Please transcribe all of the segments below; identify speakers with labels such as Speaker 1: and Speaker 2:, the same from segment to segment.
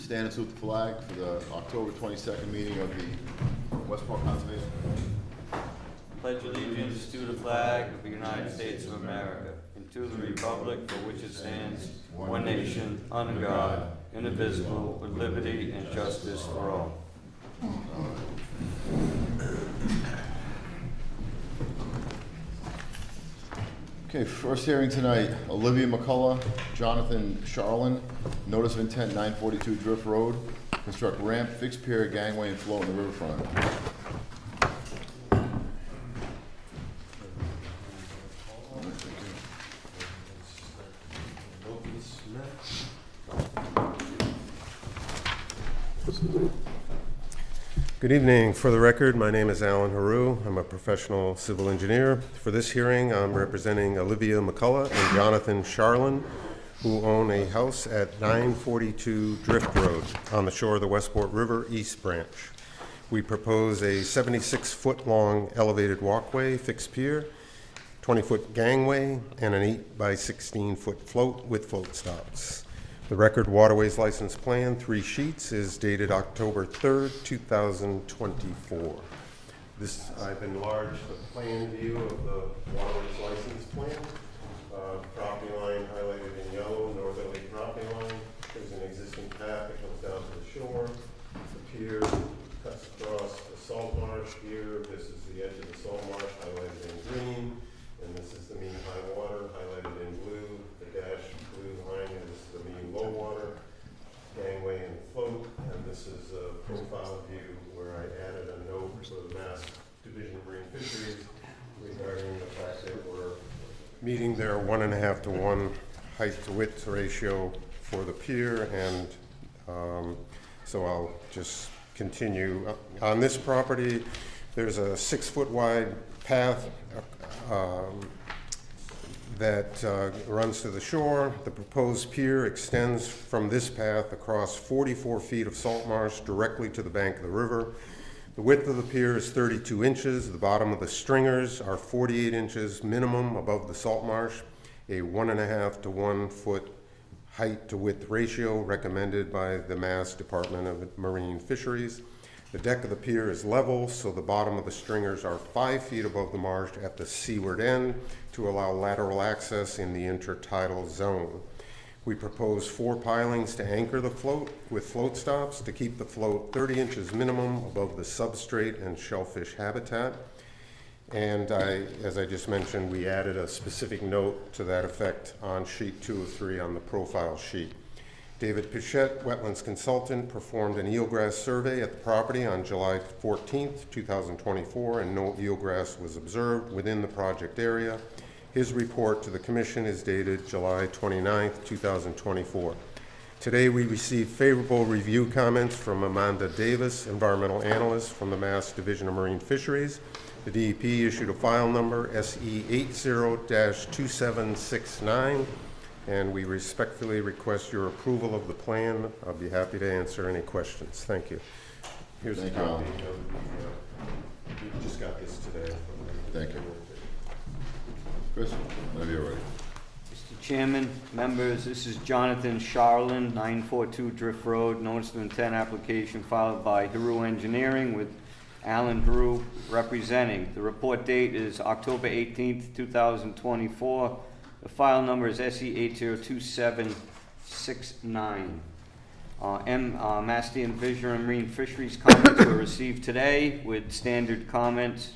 Speaker 1: stand and salute the flag for the October 22nd meeting of the Westport Conservation.
Speaker 2: Pledge allegiance to the flag of the United States of America and to the republic for which it stands, one nation, under God, indivisible, with liberty and justice for all.
Speaker 1: Okay, first hearing tonight, Olivia McCullough, Jonathan Charlin, notice of intent 942 Drift Road, construct ramp, fixed pier, gangway, and float in the riverfront.
Speaker 3: Good evening. For the record, my name is Alan Haru. I'm a professional civil engineer. For this hearing, I'm representing Olivia McCullough and Jonathan Charlin, who own a house at 942 Drift Road on the shore of the Westport River East Branch. We propose a 76-foot long elevated walkway, fixed pier, 20-foot gangway, and an 8 by 16-foot float with float stops. The record waterways license plan, 3 sheets, is dated October 3rd, 2024. I've enlarged the plan view of the waterways license plan. Property line highlighted in yellow, northerly property line. There's an existing path that comes down to the shore. The pier cuts across the salt marsh here. This is the edge of the salt marsh highlighted in green. And this is the mean high water highlighted in blue. The dashed blue line is the mean low water, gangway and float. And this is a profile view where I added a note for the Mass Division of Marine Fisheries regarding the fact that we're meeting their 1.5 to 1 height to width ratio for the pier. And so I'll just continue. On this property, there's a 6-foot wide path that runs to the shore. The proposed pier extends from this path across 44 feet of salt marsh directly to the bank of the river. The width of the pier is 32 inches. The bottom of the stringers are 48 inches minimum above the salt marsh. A 1.5 to 1 foot height to width ratio recommended by the Mass Department of Marine Fisheries. The deck of the pier is level, so the bottom of the stringers are 5 feet above the marsh at the seaward end to allow lateral access in the intertidal zone. We propose 4 pilings to anchor the float with float stops to keep the float 30 inches minimum above the substrate and shellfish habitat. And as I just mentioned, we added a specific note to that effect on sheet 2 of 3 on the profile sheet. David Pichette, wetlands consultant, performed an eelgrass survey at the property on July 14th, 2024, and no eelgrass was observed within the project area. His report to the Commission is dated July 29th, 2024. Today we received favorable review comments from Amanda Davis, environmental analyst from the Mass Division of Marine Fisheries. The DEP issued a file number SE80-2769. And we respectfully request your approval of the plan. I'll be happy to answer any questions. Thank you. Here's a copy of we just got this today.
Speaker 1: Thank you. Chris, whenever you're ready.
Speaker 2: Mr. Chairman, members, this is Jonathan Charlin, 942 Drift Road, notice of intent application filed by Haru Engineering with Alan Haru representing. The report date is October 18th, 2024. The file number is SE802769. Mass Division of Marine Fisheries comments were received today with standard comments.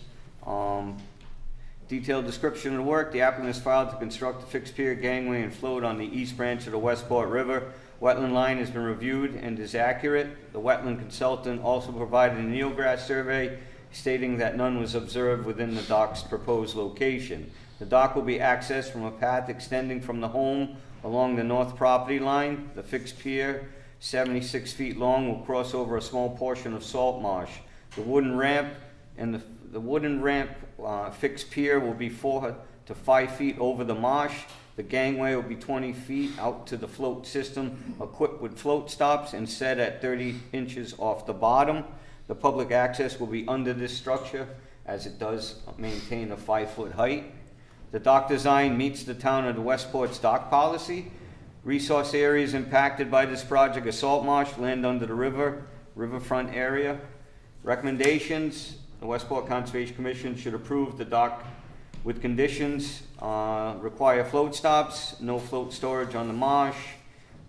Speaker 2: Detailed description of the work. The applicant has filed to construct a fixed pier, gangway, and float on the east branch of the Westport River. Wetland line has been reviewed and is accurate. The wetland consultant also provided an eelgrass survey stating that none was observed within the dock's proposed location. The dock will be accessed from a path extending from the home along the north property line. The fixed pier, 76 feet long, will cross over a small portion of salt marsh. The wooden ramp and the wooden ramp fixed pier will be 4 to 5 feet over the marsh. The gangway will be 20 feet out to the float system, equipped with float stops and set at 30 inches off the bottom. The public access will be under this structure as it does maintain a 5-foot height. The dock design meets the town of the Westport's dock policy. Resource areas impacted by this project are salt marsh, land under the river, riverfront area. Recommendations, the Westport Conservation Commission should approve the dock with conditions, require float stops, no float storage on the marsh,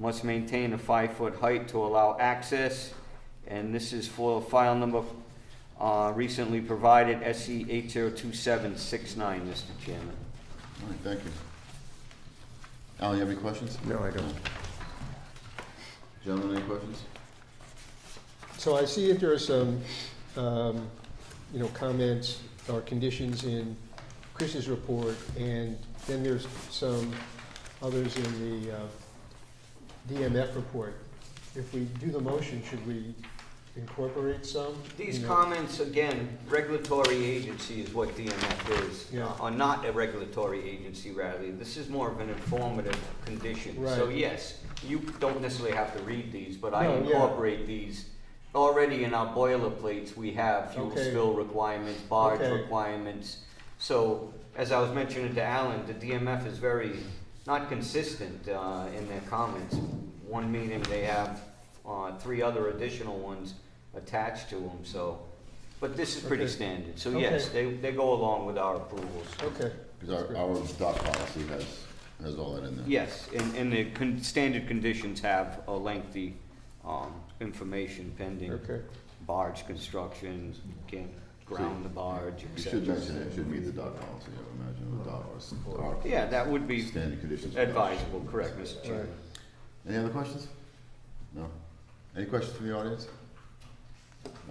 Speaker 2: must maintain a 5-foot height to allow access, and this is for file number recently provided, SC 802769, Mr. Chairman.
Speaker 1: All right, thank you. Alan, you have any questions?
Speaker 3: No, I don't.
Speaker 1: Gentlemen, any questions?
Speaker 4: So I see that there are some, comments or conditions in Chris's report, and then there's some others in the DMF report. If we do the motion, should we incorporate some?
Speaker 2: These
Speaker 4: You know,
Speaker 2: comments, again, regulatory agency is what DMF is,
Speaker 4: Yeah.
Speaker 2: or not a regulatory agency, rather. This is more of an informative condition. So
Speaker 4: Right.
Speaker 2: yes, you don't necessarily have to read these, but I
Speaker 4: No, yeah.
Speaker 2: incorporate these. Already in our boilerplates, we have fuel
Speaker 4: Okay.
Speaker 2: spill requirements, barge
Speaker 4: Okay.
Speaker 2: requirements. So, as I was mentioning to Alan, the DMF is very, not consistent in their comments. One meeting, they have 3 other additional ones attached to them, so. But this is pretty
Speaker 4: Okay.
Speaker 2: standard, so yes, they go along with our approvals.
Speaker 4: Okay.
Speaker 1: Because our dock policy has all that in there.
Speaker 2: Yes, and the standard conditions have a lengthy information pending
Speaker 4: Okay.
Speaker 2: barge construction, can't ground the barge,
Speaker 1: You should
Speaker 2: etc.
Speaker 1: mention it, should meet the dock policy, I would imagine, with our
Speaker 2: Yeah, that would be
Speaker 1: standard conditions.
Speaker 2: advisable, correct, Mr. Chairman.
Speaker 1: Any other questions? No? Any questions from the audience?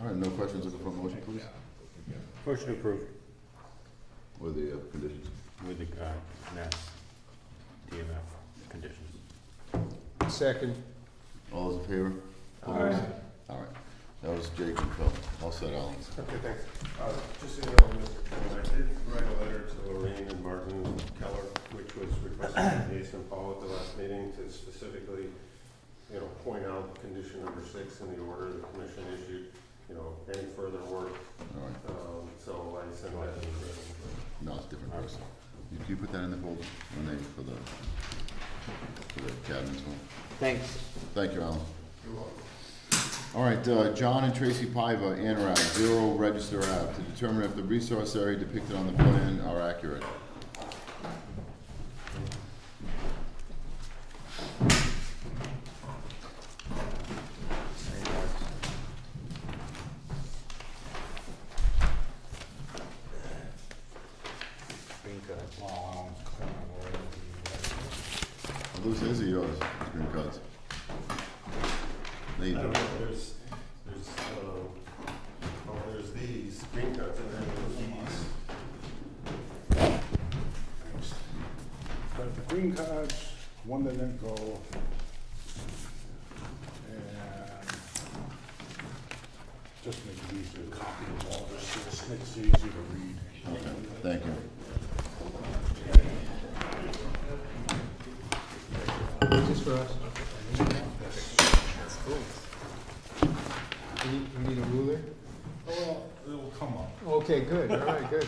Speaker 1: All right, no questions, looking for a motion, please?
Speaker 5: Motion approved
Speaker 1: With the conditions.
Speaker 5: with the Mass DMF conditions.
Speaker 4: Second.
Speaker 1: All those in favor? Opposed? All right, that was Jake and Phil, all set, Alan.
Speaker 3: Okay, thanks. Just so you know, Mr. Chairman, I did write a letter to Lorraine and Martin Keller, which was requested by Jason Paul at the last meeting to specifically, point out condition number 6 in the order the commission issued, any further work.
Speaker 1: All right,
Speaker 3: So I sent that in.
Speaker 1: no, it's a different person. Can you put that in the folder, when they, for the cabinets one?
Speaker 2: Thanks.
Speaker 1: Thank you, Alan. All right, John and Tracy Paiva, ANRAD, 0 Register Ave, to determine if the resource area depicted on the plan are accurate.
Speaker 2: Green card.
Speaker 1: Are those his or yours, green cards? They
Speaker 3: I don't know, there's these green cards and then there's these.
Speaker 6: But the green cards, one that didn't go, and just make it easier to copy them all, just makes it easy to read.
Speaker 1: Okay, thank you.
Speaker 4: Is this for us? You need a ruler?
Speaker 6: Well, it'll come up.
Speaker 4: Okay, good, all right, good.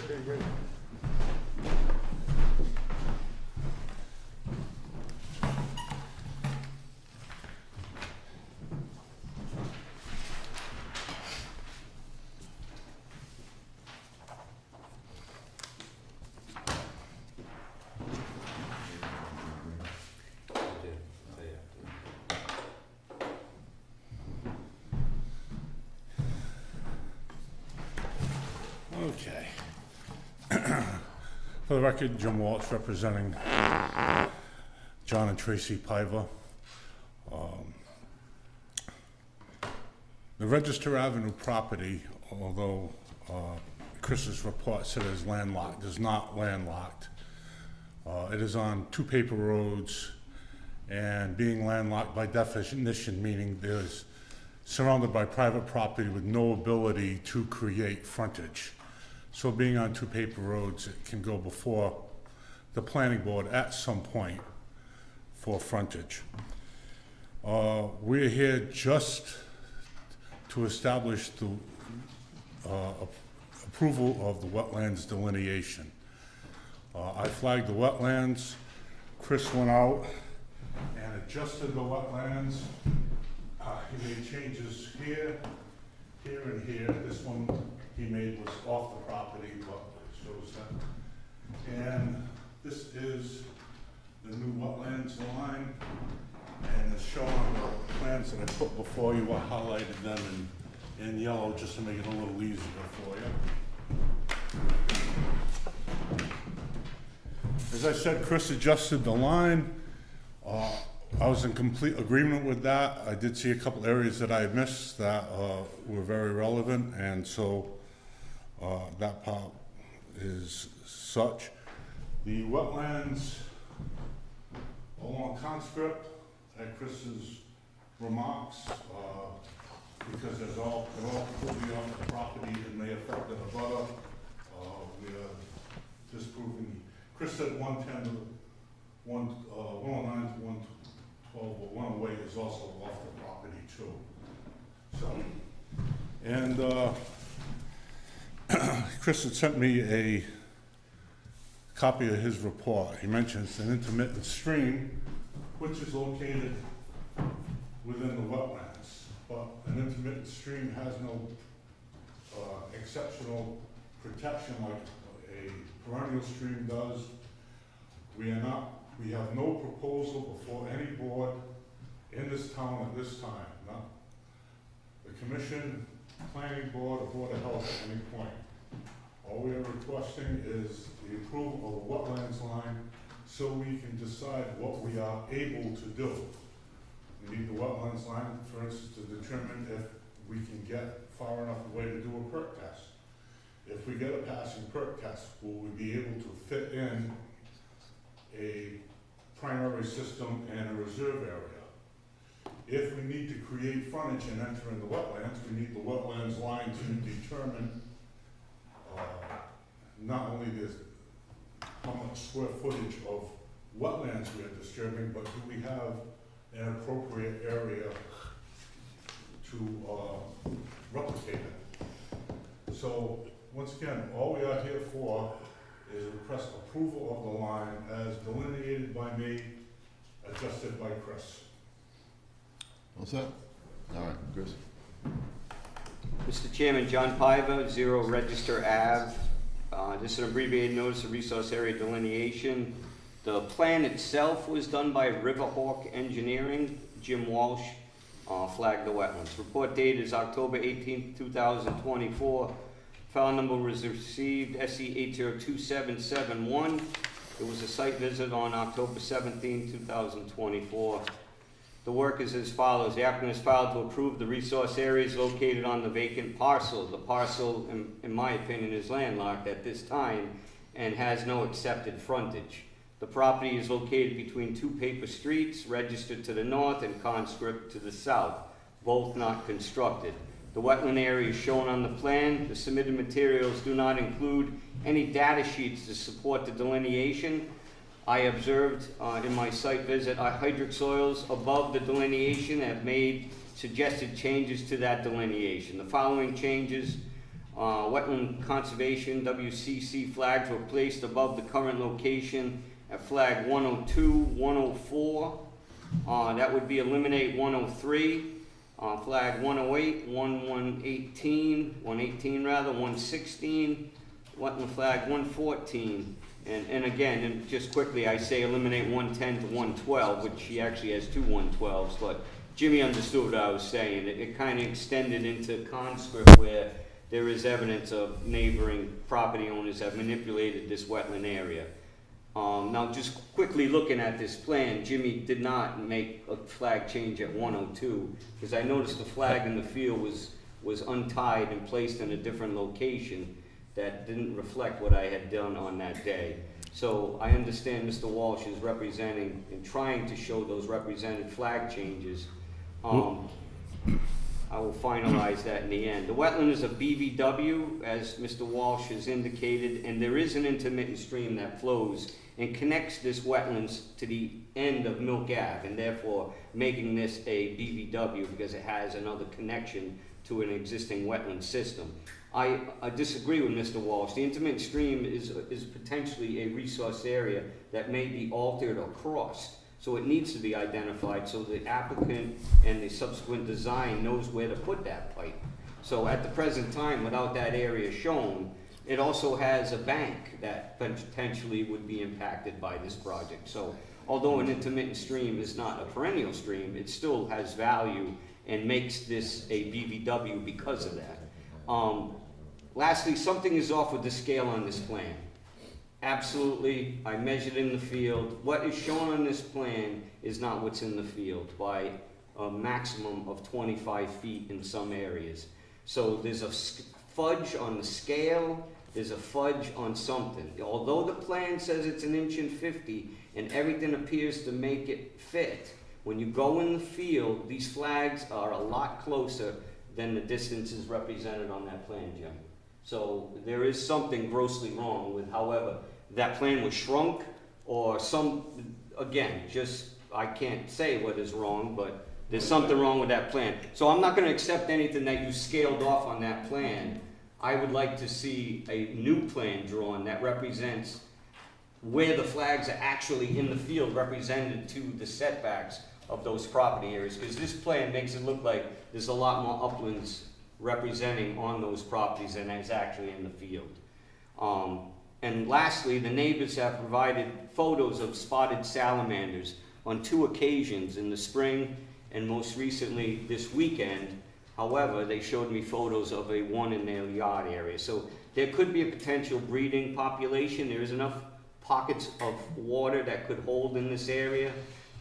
Speaker 6: Okay. For the record, Jim Walsh representing John and Tracy Paiva. The Register Avenue property, although Chris's report said it is landlocked, is not landlocked. It is on 2 paper roads, and being landlocked by definition, meaning there's surrounded by private property with no ability to create frontage. So being on 2 paper roads, it can go before the planning board at some point for frontage. We're here just to establish the approval of the wetlands delineation. I flagged the wetlands. Chris went out and adjusted the wetlands. He made changes here, here, and here. This one he made was off the property, but it shows that. And this is the new wetlands line, and it's shown on the plans that I put before you. I highlighted them in yellow just to make it a little easier for you. As I said, Chris adjusted the line. I was in complete agreement with that. I did see a couple areas that I missed that were very relevant, and so that part is such. The wetlands along conscript at Chris's remarks, because they're all completely off the property and may affect the abutter. We are disproving. Chris said 110 to 109 to 112, but 108 is also off the property too. So, and Chris had sent me a copy of his report. He mentions an intermittent stream, which is located within the wetlands, but an intermittent stream has no exceptional protection like a perennial stream does. We have no proposal before any board in this town at this time, not the commission, planning board, or board of health at any point. All we are requesting is the approval of the wetlands line so we can decide what we are able to do. We need the wetlands line, for instance, to determine if we can get far enough away to do a perk test. If we get a passing perk test, will we be able to fit in a primary system and a reserve area? If we need to create frontage and enter in the wetlands, we need the wetlands line to determine not only how much square footage of wetlands we are disturbing, but do we have an appropriate area to replicate it? So, once again, all we are here for is request approval of the line as delineated by me, adjusted by Chris.
Speaker 1: All set? All right, Chris.
Speaker 2: Mr. Chairman, John Piva, 0 Register Ave. This is an abbreviated notice of resource area delineation. The plan itself was done by Riverhawk Engineering. Jim Walsh flagged the wetlands. Report date is October 18, 2024. File number was received SE 802771. There was a site visit on October 17, 2024. The work is as follows. The applicant has filed to approve the resource areas located on the vacant parcel. The parcel, in my opinion, is landlocked at this time and has no accepted frontage. The property is located between 2 paper streets, registered to the north and conscript to the south, both not constructed. The wetland area is shown on the plan. The submitted materials do not include any data sheets to support the delineation. I observed in my site visit hydric soils above the delineation have made suggested changes to that delineation. The following changes: wetland conservation WCC flags were placed above the current location at flag 102, 104. That would be eliminate 103. Flag 108, 118 rather, 116, wetland flag 114. And again, and just quickly, I say eliminate 110 to 112, which he actually has 2 112s, but Jimmy understood what I was saying. It kind of extended into conscript where there is evidence of neighboring property owners have manipulated this wetland area. Now, just quickly looking at this plan, Jimmy did not make a flag change at 102, because I noticed the flag in the field was untied and placed in a different location that didn't reflect what I had done on that day. So I understand Mr. Walsh is representing and trying to show those represented flag changes. I will finalize that in the end. The wetland is a BVW, as Mr. Walsh has indicated, and there is an intermittent stream that flows and connects this wetlands to the end of Milk Ave, and therefore making this a BVW because it has another connection to an existing wetland system. I disagree with Mr. Walsh. The intermittent stream is potentially a resource area that may be altered or crossed. So it needs to be identified so the applicant and the subsequent design knows where to put that pipe. So at the present time, without that area shown, it also has a bank that potentially would be impacted by this project. So although an intermittent stream is not a perennial stream, it still has value and makes this a BVW because of that. Lastly, something is off with the scale on this plan. Absolutely, I measured in the field. What is shown on this plan is not what's in the field by a maximum of 25 feet in some areas. So there's a fudge on the scale, there's a fudge on something. Although the plan says it's 1 inch and 50 and everything appears to make it fit, when you go in the field, these flags are a lot closer than the distances represented on that plan, Jim. So there is something grossly wrong with however that plan was shrunk or again, I can't say what is wrong, but there's something wrong with that plan. So I'm not gonna accept anything that you scaled off on that plan. I would like to see a new plan drawn that represents where the flags are actually in the field represented to the setbacks of those property areas, because this plan makes it look like there's a lot more uplands representing on those properties than is actually in the field. And lastly, the neighbors have provided photos of spotted salamanders on 2 occasions in the spring and most recently this weekend. However, they showed me photos of one in their yard area. So there could be a potential breeding population. There is enough pockets of water that could hold in this area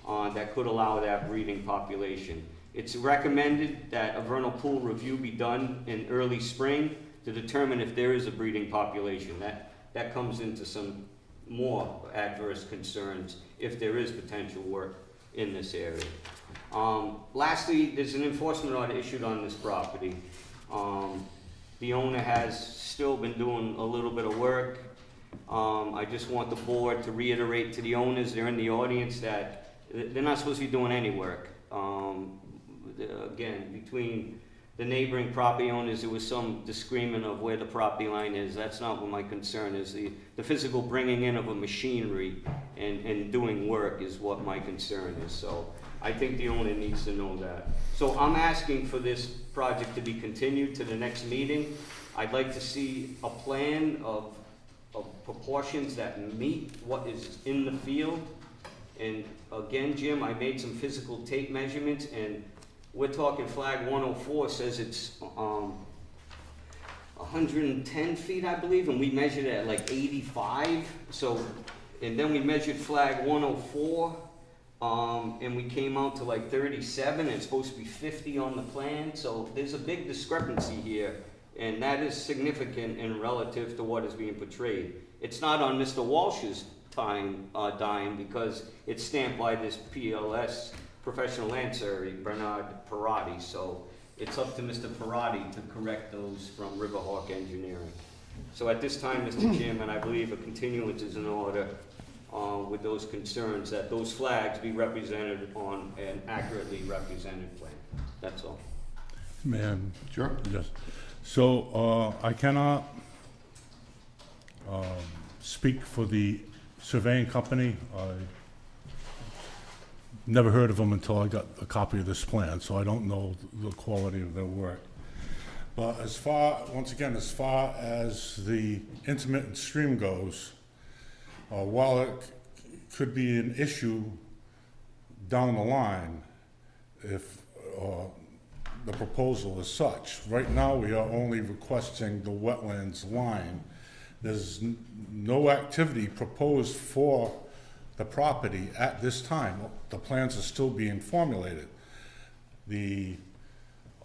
Speaker 2: that could allow that breeding population. It's recommended that a vernal pool review be done in early spring to determine if there is a breeding population. That comes into some more adverse concerns if there is potential work in this area. Lastly, there's an enforcement order issued on this property. The owner has still been doing a little bit of work. I just want the board to reiterate to the owners, they're in the audience, that they're not supposed to be doing any work. Again, between the neighboring property owners, there was some disagreement of where the property line is. That's not what my concern is. The physical bringing in of a machinery and doing work is what my concern is. So I think the owner needs to know that. So I'm asking for this project to be continued to the next meeting. I'd like to see a plan of proportions that meet what is in the field. And again, Jim, I made some physical tape measurements, and we're talking flag 104 says it's 110 feet, I believe, and we measured it at like 85. So, and then we measured flag 104, and we came out to like 37. It's supposed to be 50 on the plan. So there's a big discrepancy here, and that is significant in relative to what is being portrayed. It's not on Mr. Walsh's dime because it's stamped by this PLS professional land survey, Bernard Parati. So it's up to Mr. Parati to correct those from Riverhawk Engineering. So at this time, Mr. Chairman, I believe a continuance is in order with those concerns that those flags be represented on an accurately represented plan. That's all.
Speaker 6: Man,
Speaker 1: Sure.
Speaker 6: yes. So I cannot speak for the surveying company. I never heard of them until I got a copy of this plan, so I don't know the quality of their work. But once again, as far as the intermittent stream goes, while it could be an issue down the line if the proposal is such, right now we are only requesting the wetlands line. There's no activity proposed for the property at this time. The plans are still being formulated. The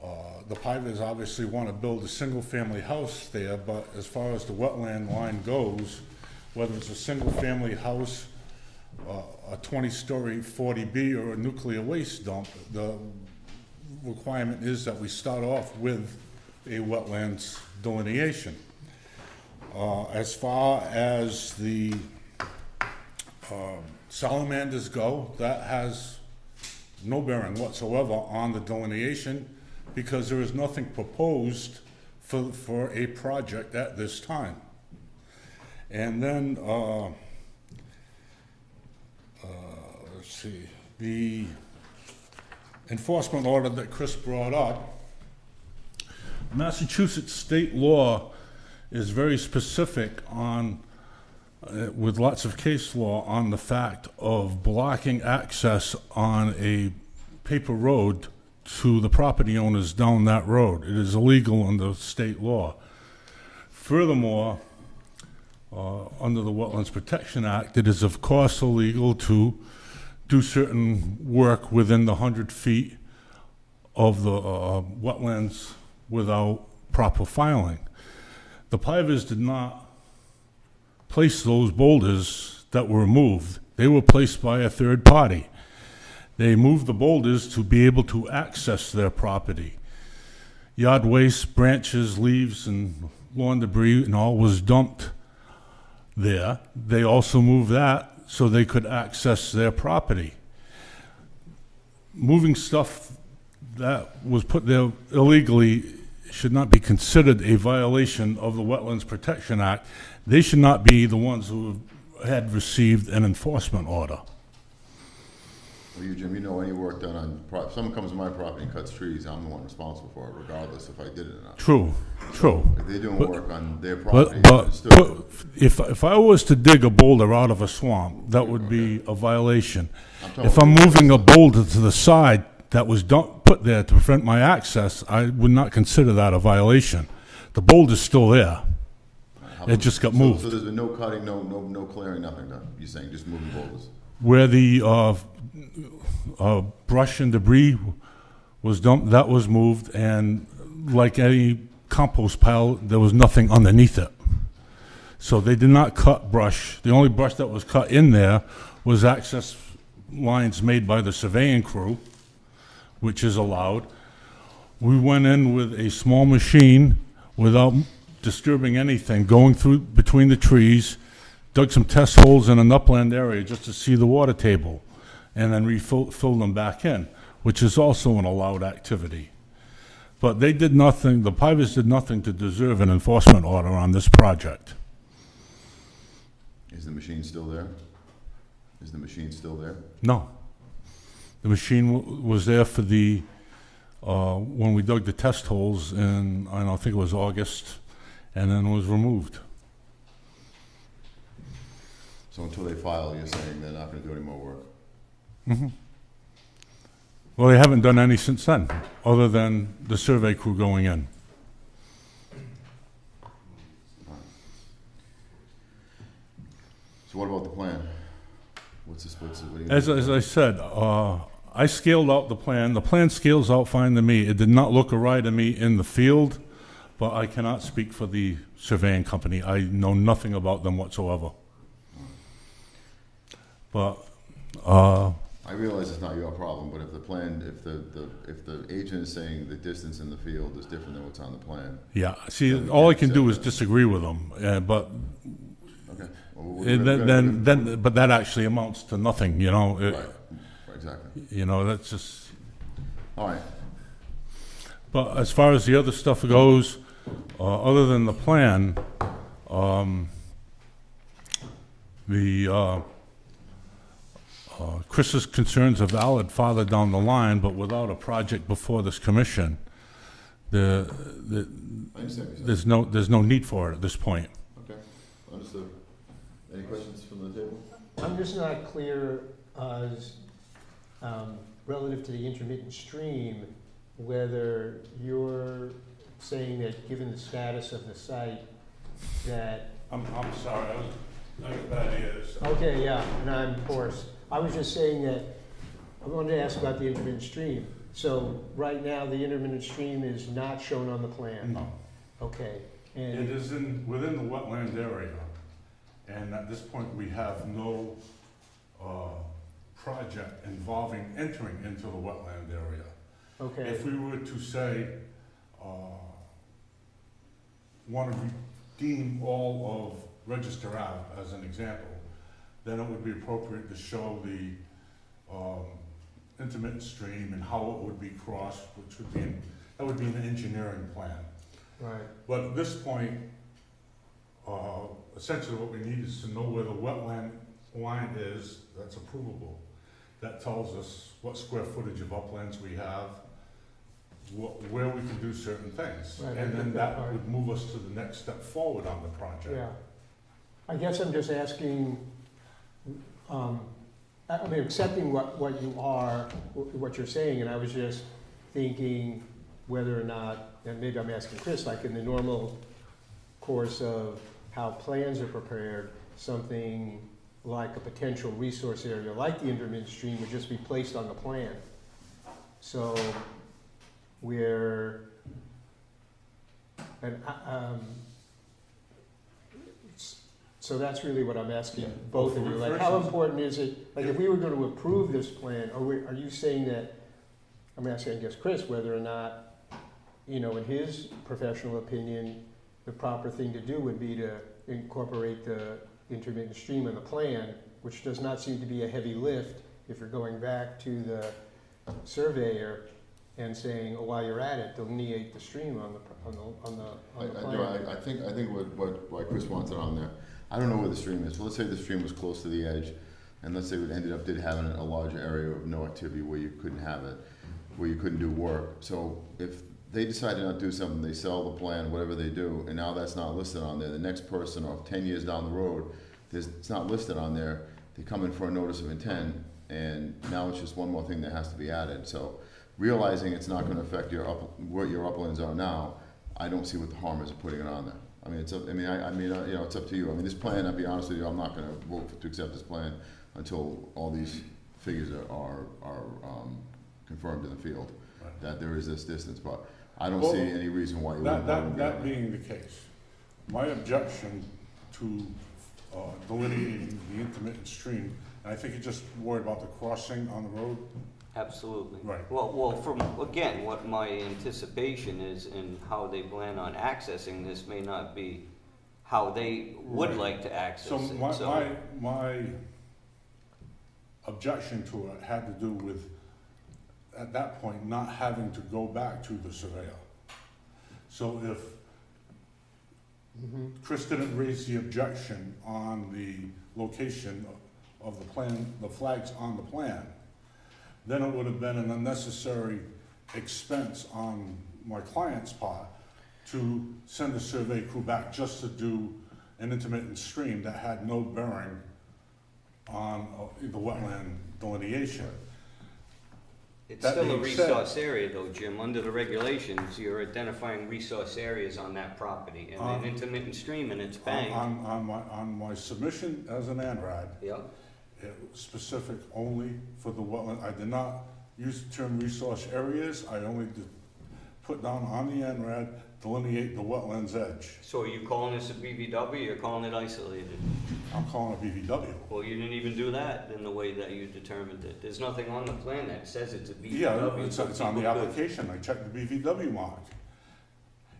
Speaker 6: Pivers obviously want to build a single-family house there, but as far as the wetland line goes, whether it's a single-family house, a 20-story 40B, or a nuclear waste dump, the requirement is that we start off with a wetlands delineation. As far as the salamanders go, that has no bearing whatsoever on the delineation because there is nothing proposed for a project at this time. And then see, the enforcement order that Chris brought up, Massachusetts state law is very specific on, with lots of case law, on the fact of blocking access on a paper road to the property owners down that road. It is illegal under state law. Furthermore, under the Wetlands Protection Act, it is of course illegal to do certain work within the 100 feet of the wetlands without proper filing. The Pivers did not place those boulders that were moved. They were placed by a third party. They moved the boulders to be able to access their property. Yard waste, branches, leaves, and lawn debris and all was dumped there. They also moved that so they could access their property. Moving stuff that was put there illegally should not be considered a violation of the Wetlands Protection Act. They should not be the ones who had received an enforcement order.
Speaker 1: Well, you, Jim, you know any work done on, if someone comes to my property and cuts trees, I'm the one responsible for it, regardless if I did it or not.
Speaker 3: True, true.
Speaker 1: If they're doing work on their
Speaker 3: But,
Speaker 1: property,
Speaker 3: but
Speaker 1: it's still,
Speaker 3: if I was to dig a boulder out of a swamp, that would be a violation.
Speaker 1: I'm talking
Speaker 3: If I'm
Speaker 1: about-
Speaker 3: moving a boulder to the side that was put there to prevent my access, I would not consider that a violation. The boulder's still there. It just got moved.
Speaker 1: So there's been no cutting, no clearing, nothing done, you're saying, just moving boulders?
Speaker 3: Where the brush and debris was dumped, that was moved, and like any compost pile, there was nothing underneath it. So they did not cut brush. The only brush that was cut in there was access lines made by the surveying crew, which is allowed. We went in with a small machine without disturbing anything, going through between the trees, dug some test holes in an upland area just to see the water table, and then filled them back in, which is also an allowed activity. But they did nothing, the Pivers did nothing to deserve an enforcement order on this project.
Speaker 1: Is the machine still there? Is the machine still there?
Speaker 3: No. The machine was there for the, when we dug the test holes in, I don't think it was August, and then was removed.
Speaker 1: So until they file, you're saying they're not gonna do any more work?
Speaker 3: Well, they haven't done any since then, other than the survey crew going in.
Speaker 1: So what about the plan? What are you
Speaker 3: As I said, I scaled out the plan. The plan scales out fine to me. It did not look right to me in the field, but I cannot speak for the surveying company. I know nothing about them whatsoever. But,
Speaker 1: I realize it's not your problem, but if the plan, if the agent is saying the distance in the field is different than what's on the plan,
Speaker 3: yeah, see, all I can do is disagree with them, but
Speaker 1: okay? Well, we're gonna-
Speaker 3: then, but that actually amounts to nothing, you know?
Speaker 1: Right, right, exactly.
Speaker 3: You know, that's just,
Speaker 1: All right,
Speaker 3: but as far as the other stuff goes, other than the plan, Chris's concerns are valid farther down the line, but without a project before this commission,
Speaker 1: I understand what you're saying.
Speaker 3: there's no need for it at this point.
Speaker 1: Okay, understood. Any questions from the table?
Speaker 4: I'm just not clear as, relative to the intermittent stream, whether you're saying that given the status of the site, that,
Speaker 3: I'm sorry, I got bad ears.
Speaker 4: okay, yeah, and I'm hoarse. I was just saying that, I wanted to ask about the intermittent stream. So right now, the intermittent stream is not shown on the plan?
Speaker 3: No.
Speaker 4: Okay,
Speaker 3: It
Speaker 4: and,
Speaker 3: is within the wetland area, and at this point, we have no project involving entering into the wetland area.
Speaker 4: okay,
Speaker 3: If we were to say, want to redeem all of Register Ave as an example, then it would be appropriate to show the intermittent stream and how it would be crossed, which would be, that would be an engineering plan.
Speaker 4: right,
Speaker 3: But at this point, essentially what we need is to know where the wetland line is that's approvable.
Speaker 6: that tells us what square footage of uplands we have, where we can do certain things.
Speaker 4: Right, I
Speaker 6: And
Speaker 4: get
Speaker 6: then
Speaker 4: that
Speaker 6: that
Speaker 4: part.
Speaker 6: would move us to the next step forward on the project.
Speaker 4: Yeah. I guess I'm just asking, I mean, accepting what you are, what you're saying, and I was just thinking whether or not, and maybe I'm asking Chris, like in the normal course of how plans are prepared, something like a potential resource area, like the intermittent stream, would just be placed on the plan. So, where, and, so that's really what I'm asking both of you, like, how important is it, like, if we were gonna approve this plan, are you saying that, I'm asking, I guess, Chris, whether or not, you know, in his professional opinion, the proper thing to do would be to incorporate the intermittent stream in the plan, which does not seem to be a heavy lift if you're going back to the surveyor and saying, oh, while you're at it, delineate the stream on the plan.
Speaker 1: I think what Chris wants it on there, I don't know where the stream is, but let's say the stream was close to the edge, and let's say it ended up having a larger area of no activity where you couldn't have it, where you couldn't do work. So if they decide to not do something, they sell the plan, whatever they do, and now that's not listed on there, the next person, or 10 years down the road, it's not listed on there, they come in for a notice of intent, and now it's just one more thing that has to be added. So realizing it's not gonna affect what your uplands are now, I don't see what the harm is of putting it on there. I mean, it's up, you know, it's up to you. I mean, this plan, I'll be honest with you, I'm not gonna vote to accept this plan until all these figures are confirmed in the field,
Speaker 6: Right.
Speaker 1: that there is this distance, but I don't
Speaker 6: Well,
Speaker 1: see any reason why you wouldn't want to
Speaker 6: That being the case, my objection to delineating the intermittent stream, and I think you're just worried about the crossing on the road.
Speaker 2: Absolutely.
Speaker 6: Right.
Speaker 2: Well, from, again, what my anticipation is and how they plan on accessing this may not be how they would
Speaker 6: Right.
Speaker 2: like to access
Speaker 6: So
Speaker 2: it,
Speaker 6: my objection to it had to do with, at that point, not having to go back to the surveyor. So if Chris didn't raise the objection on the location of the plan, the flags on the plan, then it would have been an unnecessary expense on my client's part to send a survey crew back just to do an intermittent stream that had no bearing on the wetland delineation.
Speaker 2: It's
Speaker 6: That
Speaker 2: still a
Speaker 6: being said-
Speaker 2: resource area though, Jim. Under the regulations, you're identifying resource areas on that property. And an intermittent stream and its bank.
Speaker 6: On my submission as an ANRAD,
Speaker 2: Yep.
Speaker 6: it was specific only for the wetland. I did not use the term resource areas. I only did put down on the ANRAD, delineate the wetlands edge.
Speaker 2: So are you calling this a BVW or you're calling it isolated?
Speaker 6: I'm calling it BVW.
Speaker 2: Well, you didn't even do that in the way that you determined it. There's nothing on the plan that says it's a BVW.
Speaker 6: Yeah, it's
Speaker 2: so
Speaker 6: on the
Speaker 2: people could-
Speaker 6: application. I checked the BVW mark.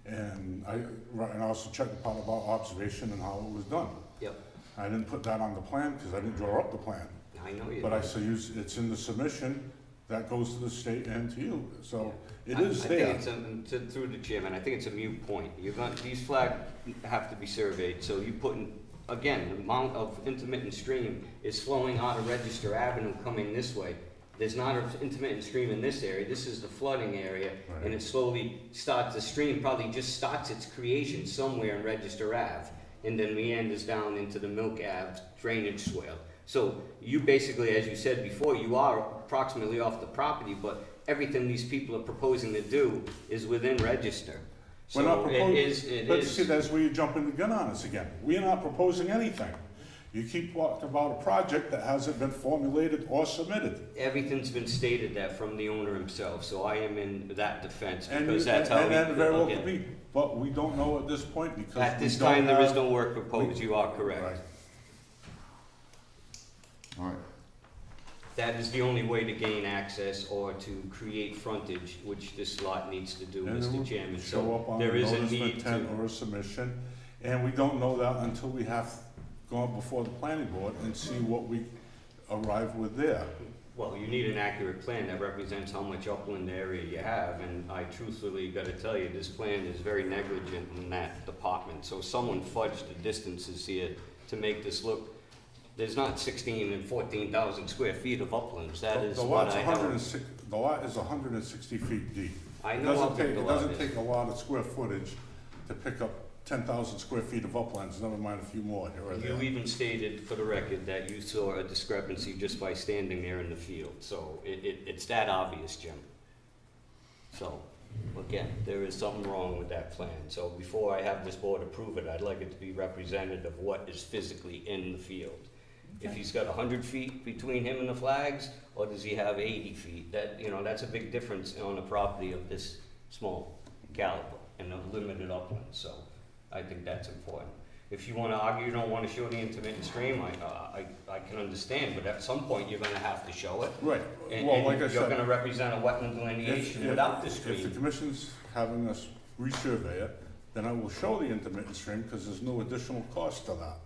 Speaker 6: And I also checked the part about observation and how it was done.
Speaker 2: Yep,
Speaker 6: I didn't put that on the plan because I didn't draw up the plan.
Speaker 2: I know you
Speaker 6: But I
Speaker 2: did.
Speaker 6: say it's in the submission, that goes to the state and to you. So it
Speaker 2: I
Speaker 6: is there.
Speaker 2: think it's through the chairman, I think it's a moot point. These flags have to be surveyed, so you put in, again, the amount of intermittent stream is flowing out of Register Avenue coming this way. There's not an intermittent stream in this area, this is the flooding area, and it slowly starts, the stream probably just starts its creation somewhere in Register Ave, and then meanders down into the Milk Ave drainage swale. So you basically, as you said before, you are approximately off the property, but everything these people are proposing to do is within Register.
Speaker 6: We're not
Speaker 2: So
Speaker 6: proposing,
Speaker 2: it
Speaker 6: but
Speaker 2: is.
Speaker 6: see, that's where you're jumping the gun on us again. We're not proposing anything. You keep talking about a project that hasn't been formulated or submitted.
Speaker 2: Everything's been stated that from the owner himself, so I am in that defense,
Speaker 6: And
Speaker 2: because that's how
Speaker 6: that very well
Speaker 2: he,
Speaker 6: could be, but we don't know at this point because
Speaker 2: at
Speaker 6: we
Speaker 2: this
Speaker 6: don't
Speaker 2: time, there is
Speaker 6: have-
Speaker 2: no work proposed, you are correct.
Speaker 6: Right.
Speaker 1: All right,
Speaker 2: That is the only way to gain access or to create frontage, which this lot needs to do,
Speaker 6: And it
Speaker 2: Mr.
Speaker 6: will
Speaker 2: Chairman.
Speaker 6: show up
Speaker 2: So
Speaker 6: on
Speaker 2: there
Speaker 6: a
Speaker 2: is a
Speaker 6: notice of
Speaker 2: need
Speaker 6: intent
Speaker 2: to,
Speaker 6: or a submission, and we don't know that until we have gone before the planning board and see what we arrive with there.
Speaker 2: well, you need an accurate plan that represents how much upland area you have, and I truthfully gotta tell you, this plan is very negligent in that department. So someone fudged the distances here to make this look there's not 16 and 14,000 square feet of uplands. That is
Speaker 6: The
Speaker 2: what
Speaker 6: lot's
Speaker 2: I
Speaker 6: 106, the lot is 160 feet deep.
Speaker 2: I know how big the
Speaker 6: It
Speaker 2: lot
Speaker 6: doesn't
Speaker 2: is.
Speaker 6: take a lot of square footage to pick up 10,000 square feet of uplands, never mind a few more here or
Speaker 2: You
Speaker 6: there.
Speaker 2: even stated, for the record, that you saw a discrepancy just by standing there in the field. So it's that obvious, Jim. So, again, there is something wrong with that plan. So before I have this board approve it, I'd like it to be representative of what is physically in the field. If he's got 100 feet between him and the flags, or does he have 80 feet? That, you know, that's a big difference on a property of this small caliber and a limited upland. So I think that's important. If you want to argue you don't want to show the intermittent stream, I can understand, but at some point you're going to have to show it.
Speaker 6: Right,
Speaker 2: And,
Speaker 6: well, like I
Speaker 2: and you're going to
Speaker 6: said,
Speaker 2: represent a wetland delineation without the
Speaker 6: if the
Speaker 2: stream.
Speaker 6: commission's having us resurvey it, then I will show the intermittent stream because there's no additional cost to that.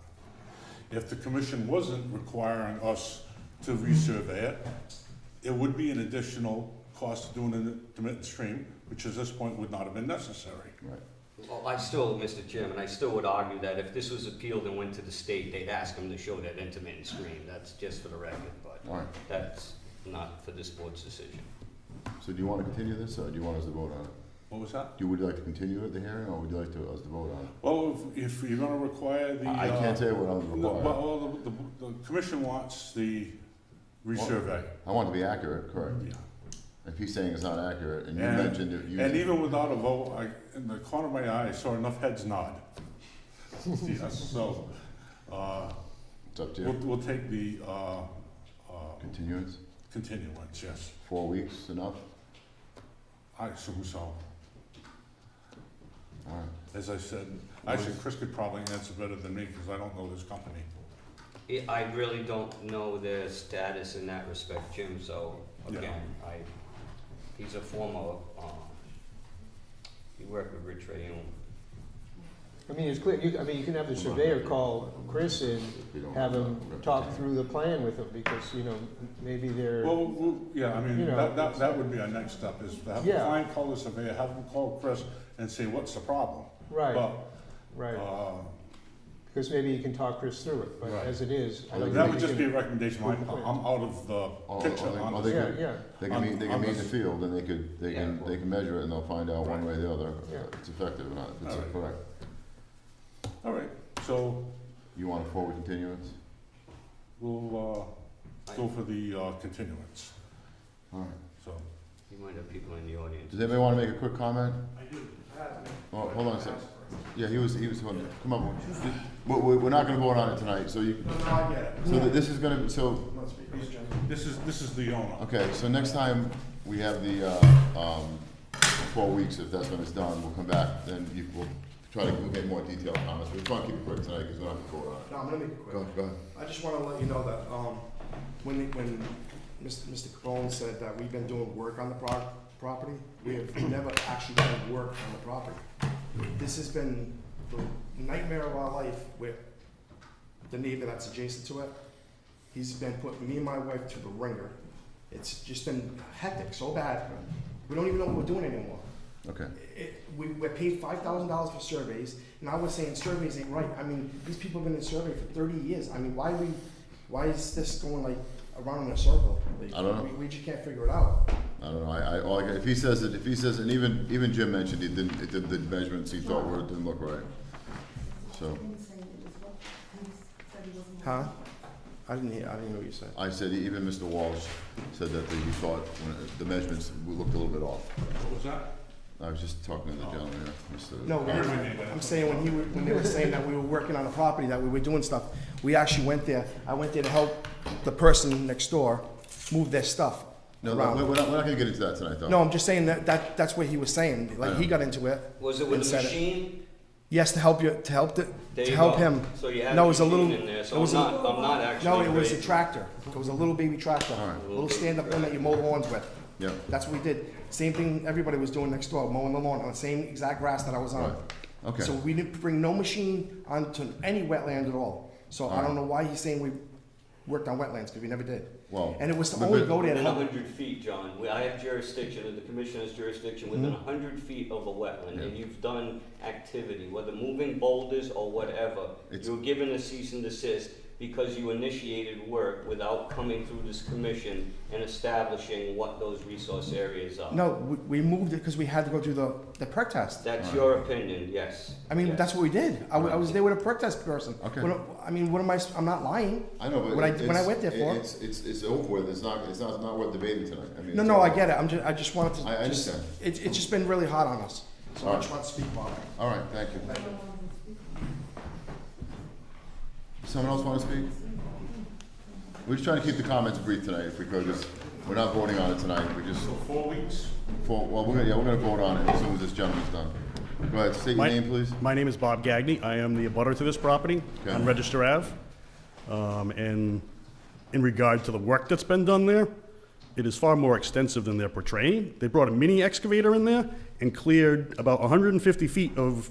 Speaker 6: If the commission wasn't requiring us to resurvey it, it would be an additional cost of doing an intermittent stream, which at this point would not have been necessary.
Speaker 1: Right.
Speaker 2: Well, I still, Mr. Chairman, I still would argue that if this was appealed and went to the state, they'd ask him to show that intermittent stream. That's just for the record, but
Speaker 1: All right.
Speaker 2: that's not for this board's decision.
Speaker 1: So do you want to continue this, or do you want us to vote on it?
Speaker 6: What was that?
Speaker 1: Would you like to continue the hearing, or would you like us to vote on it?
Speaker 6: Well, if you're gonna require the.
Speaker 1: I can't tell you what I'm
Speaker 6: No,
Speaker 1: requiring.
Speaker 6: well, the commission wants the resurvey.
Speaker 1: I want it to be accurate, correct.
Speaker 6: Yeah.
Speaker 1: If he's saying it's not accurate, and you
Speaker 6: And-
Speaker 1: mentioned it,
Speaker 6: And even without a vote, in the corner of my eye, I saw enough heads nod. Yes, so,
Speaker 1: it's up to you.
Speaker 6: we'll take the,
Speaker 1: Continuance,
Speaker 6: continuance, yes.
Speaker 1: 4 weeks enough?
Speaker 6: I assume so.
Speaker 1: All right.
Speaker 6: As I said, actually, Chris could probably answer better than me, because I don't know this company.
Speaker 2: I really don't know their status in that respect, Jim, so again, he's a former, he worked with Rich Rayon.
Speaker 4: I mean, it's clear, you can have the surveyor call Chris and have him talk through the plan with him, because, you know, maybe they're,
Speaker 6: Well, yeah, I mean,
Speaker 4: You know,
Speaker 6: that would be our next step, is to have the
Speaker 4: Yeah.
Speaker 6: client call the surveyor, have him call Chris and say, what's the problem?
Speaker 4: right,
Speaker 6: But,
Speaker 4: right,
Speaker 6: uh,
Speaker 4: because maybe you can talk Chris through it, but
Speaker 6: Right.
Speaker 4: as it is, I don't
Speaker 6: that
Speaker 4: think
Speaker 6: would
Speaker 4: you
Speaker 6: just be a
Speaker 4: can.
Speaker 6: recommendation, I'm out of the picture,
Speaker 1: or
Speaker 6: honestly.
Speaker 1: they
Speaker 4: Yeah,
Speaker 1: could-
Speaker 4: yeah,
Speaker 1: They can meet,
Speaker 6: I'm
Speaker 1: in the
Speaker 6: just-
Speaker 1: field, and they
Speaker 2: Yeah.
Speaker 1: can measure it, and they'll find out one way or the other
Speaker 4: Yeah.
Speaker 1: if it's effective or not, if it's
Speaker 6: All right.
Speaker 1: correct.
Speaker 6: All right, so
Speaker 1: You want a 4-week continuance?
Speaker 6: we'll, go for the, continuance,
Speaker 1: All right.
Speaker 6: so.
Speaker 2: You might have people in the audience.
Speaker 1: Does anybody want to make a quick comment?
Speaker 7: I do.
Speaker 1: Oh, hold on a second. Yeah, he was, come up. We're not gonna vote on it tonight, so you,
Speaker 7: No, I get it.
Speaker 1: so this is gonna, so,
Speaker 7: Let's be honest.
Speaker 6: This is the owner.
Speaker 1: okay, so next time we have the, 4 weeks, if that's when it's done, we'll come back, then we'll try to get more detailed comments. We're trying to keep it quick tonight, because we don't have to vote on it.
Speaker 7: No, I'm gonna make it quick.
Speaker 1: Go ahead.
Speaker 7: I just wanna let you know that, when Mr. Capone said that we've been doing work on the property, we have never actually done work on the property. This has been the nightmare of our life with the neighbor that's adjacent to it. He's been putting me and my wife to the ringer. It's just been hectic, so bad, we don't even know what we're doing anymore.
Speaker 1: Okay.
Speaker 7: We're paid $5,000 for surveys, and I was saying surveys ain't right. I mean, these people have been in survey for 30 years. I mean, why is this going like around in a circle? Like,
Speaker 1: I don't know.
Speaker 7: We just can't figure it out.
Speaker 1: I don't know, if he says, and even Jim mentioned he didn't, the measurements he thought were, didn't look right. So,
Speaker 7: Huh? I didn't hear what you said.
Speaker 1: I said, even Mr. Walsh said that he thought the measurements looked a little bit off.
Speaker 6: What was that?
Speaker 1: I was just talking to the gentleman here, Mr.
Speaker 7: No, I'm saying when they were saying that we were working on the property, that we were doing stuff, we actually went there. I went there to help the person next door move their stuff
Speaker 1: No,
Speaker 7: around.
Speaker 1: we're not gonna get into that tonight, though.
Speaker 7: No, I'm just saying that's what he was saying. Like, he got into it.
Speaker 2: Was it
Speaker 7: and
Speaker 2: with a
Speaker 7: said it.
Speaker 2: machine?
Speaker 7: Yes, to help
Speaker 2: There you
Speaker 7: help
Speaker 2: go.
Speaker 7: him.
Speaker 2: So you had
Speaker 7: No,
Speaker 2: a
Speaker 7: it was a
Speaker 2: machine
Speaker 7: little.
Speaker 2: in there,
Speaker 7: it
Speaker 2: so
Speaker 7: was
Speaker 2: I'm not actually.
Speaker 7: No, it was a
Speaker 2: crazy.
Speaker 7: tractor. It was a little baby tractor.
Speaker 1: All right.
Speaker 7: A little stand-up one that you mow the lawns with.
Speaker 1: Yep,
Speaker 7: That's what we did. Same thing everybody was doing next door, mowing the lawn on the same exact grass that I was on.
Speaker 1: right, okay.
Speaker 7: So we didn't bring no machine onto any wetland at all. So I don't know why he's saying we worked on wetlands, because we never did.
Speaker 1: Well,
Speaker 7: And it was to
Speaker 1: but-
Speaker 7: only
Speaker 1: but-
Speaker 7: go there to
Speaker 2: Within
Speaker 7: help.
Speaker 2: 100 feet, John. I have jurisdiction, and the commission has jurisdiction within 100 feet of a wetland,
Speaker 1: Yeah.
Speaker 2: and you've done activity, whether moving boulders or whatever.
Speaker 1: It's-
Speaker 2: You're given a cease and desist because you initiated work without coming through this commission and establishing what those resource areas are.
Speaker 7: No, we moved it because we had to go through the perk test.
Speaker 2: That's your opinion, yes.
Speaker 7: I mean,
Speaker 2: Yes.
Speaker 7: that's what we did. I was there with a perk test person.
Speaker 1: Okay.
Speaker 7: I mean, what am I, I'm not lying.
Speaker 1: I know, but
Speaker 7: When I
Speaker 1: it's-
Speaker 7: went there for.
Speaker 1: It's over with, it's not worth debating tonight. I mean,
Speaker 7: No,
Speaker 1: it's
Speaker 7: no, I
Speaker 1: over.
Speaker 7: get it. I just wanted to.
Speaker 1: I understand.
Speaker 7: It's just been really hard on us. So I
Speaker 1: Alright.
Speaker 7: just want to speak about it.
Speaker 1: All right, thank you. Someone else want to speak? We're just trying to keep the comments brief tonight, if we could, just, we're not voting on it tonight, we just,
Speaker 6: So 4 weeks?
Speaker 1: well, we're gonna vote on it as soon as this gentleman's done. Go ahead, state your name, please.
Speaker 8: My name is Bob Gagny. I am the abutter to this property
Speaker 1: Okay.
Speaker 8: on Register Ave. And in regard to the work that's been done there, it is far more extensive than they're portraying. They brought a mini excavator in there and cleared about 150 feet of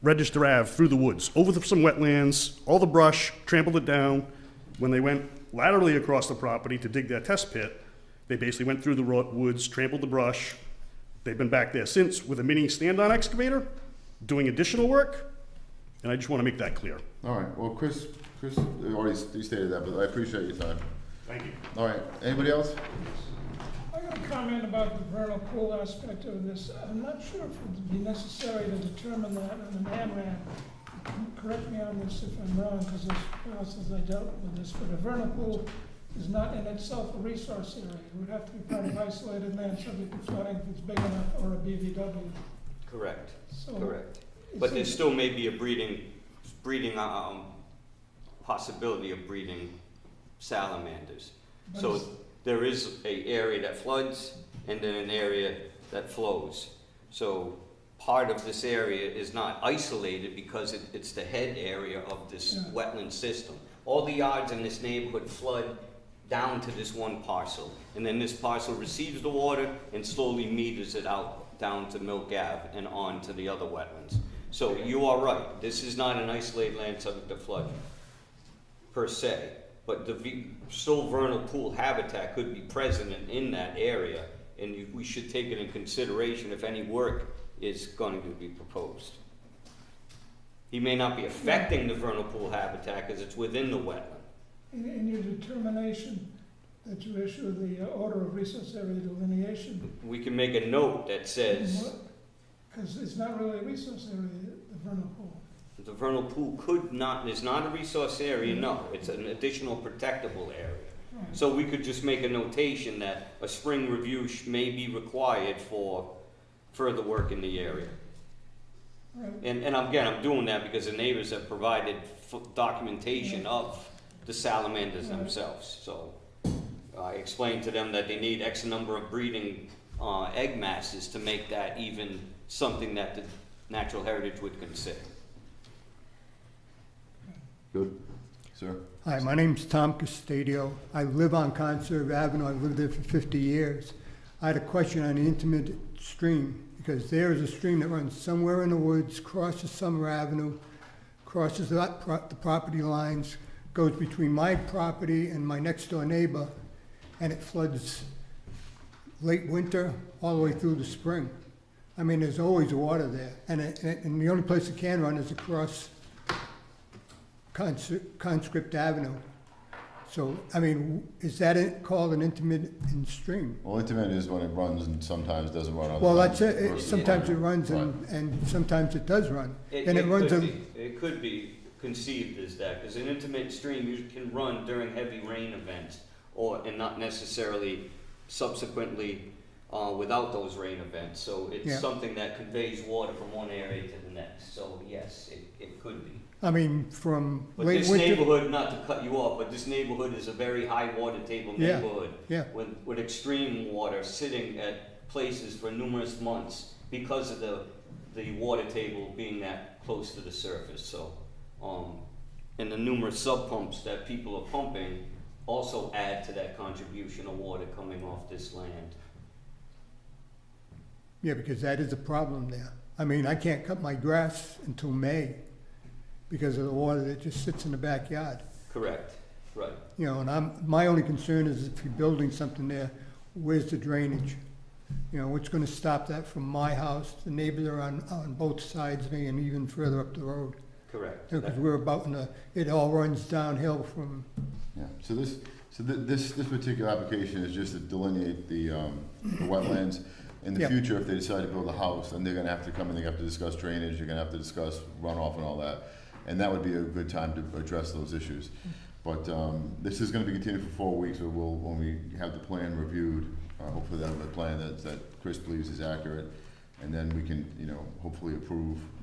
Speaker 8: Register Ave through the woods, over some wetlands, all the brush, trampled it down. When they went laterally across the property to dig their test pit, they basically went through the woods, trampled the brush. They've been back there since with a mini stand-on excavator, doing additional work, and I just want to make that clear.
Speaker 1: All right, well, Chris already stated that, but I appreciate your time.
Speaker 8: Thank you.
Speaker 1: All right, anybody else?
Speaker 9: I got a comment about the vernal pool aspect of this. I'm not sure if it would be necessary to determine that on an AMRAD. Correct me on this if I'm wrong, because it's well since I dealt with this, but a vernal pool is not in itself a resource area. It would have to be part of isolated land subject to flooding if it's big enough, or a BVW.
Speaker 2: Correct,
Speaker 9: So
Speaker 2: correct.
Speaker 9: it
Speaker 2: But there
Speaker 9: seems-
Speaker 2: still may be a possibility of breeding salamanders.
Speaker 9: But
Speaker 2: So
Speaker 9: it's-
Speaker 2: there is a area that floods and then an area that flows. So part of this area is not isolated because it's the head area of this
Speaker 9: Yeah.
Speaker 2: wetland system. All the yards in this neighborhood flood down to this one parcel. And then this parcel receives the water and slowly meters it out down to Milk Ave and on to the other wetlands. So you are right, this is not an isolated land subject to flood per se, but the still vernal pool habitat could be present in that area, and we should take it in consideration if any work is going to be proposed. He may not be affecting the vernal pool habitat because it's within the wetland.
Speaker 9: In your determination that you issue the order of resource area delineation,
Speaker 2: We can make a note that says
Speaker 9: because it's not really a resource area, the vernal pool.
Speaker 2: the vernal pool is not a resource area, no, it's an additional protectable area.
Speaker 9: Right.
Speaker 2: So we could just make a notation that a spring review may be required for further work in the area.
Speaker 9: Right.
Speaker 2: And again, I'm doing that because the neighbors have provided documentation of the salamanders
Speaker 9: Right.
Speaker 2: themselves. So I explained to them that they need X number of breeding egg masses to make that even something that the Natural Heritage would consider.
Speaker 1: Good, sir?
Speaker 10: Hi, my name's Tom Custadio. I live on Conserve Avenue. I've lived there for 50 years. I had a question on the intermittent stream, because there is a stream that runs somewhere in the woods, crosses Summer Avenue, crosses the property lines, goes between my property and my next door neighbor, and it floods late winter all the way through the spring. I mean, there's always water there, and the only place it can run is across Conscript Avenue. So, I mean, is that called an intermittent stream?
Speaker 1: Well, intermittent is when it runs and sometimes doesn't run. other
Speaker 10: Well,
Speaker 1: times
Speaker 10: that's it.
Speaker 1: versus-
Speaker 10: Sometimes it runs
Speaker 1: Right.
Speaker 10: and sometimes it does run.
Speaker 2: It
Speaker 10: runs
Speaker 2: could be conceived as that, because an intermittent stream you can run during heavy rain events, and not necessarily subsequently without those rain events. So it's
Speaker 10: Yeah.
Speaker 2: something that conveys water from one area to the next. So yes, it could be.
Speaker 10: I mean, from
Speaker 2: But
Speaker 10: late
Speaker 2: this
Speaker 10: winter.
Speaker 2: neighborhood, not to cut you off, but this neighborhood is a very high water table
Speaker 10: Yeah.
Speaker 2: neighborhood.
Speaker 10: Yeah.
Speaker 2: With extreme water sitting at places for numerous months because of the water table being that close to the surface. So, and the numerous sub pumps that people are pumping also add to that contribution of water coming off this land.
Speaker 10: Yeah, because that is a problem there. I mean, I can't cut my grass until May because of the water that just sits in the backyard.
Speaker 2: Correct, right.
Speaker 10: You know, and my only concern is if you're building something there, where's the drainage? You know, what's gonna stop that from my house? The neighbors are on both sides of me and even further up the road.
Speaker 2: Correct.
Speaker 10: Because we're about in the, it all runs downhill from,
Speaker 1: Yeah, so this particular application is just to delineate the wetlands. In the
Speaker 10: Yeah.
Speaker 1: future, if they decide to build a house, then they're gonna have to come and they have to discuss drainage, you're gonna have to discuss runoff and all that. And that would be a good time to address those issues. But, this is gonna be continued for 4 weeks, when we have the plan reviewed, hopefully that'll be a plan that Chris believes is accurate. And then we can, hopefully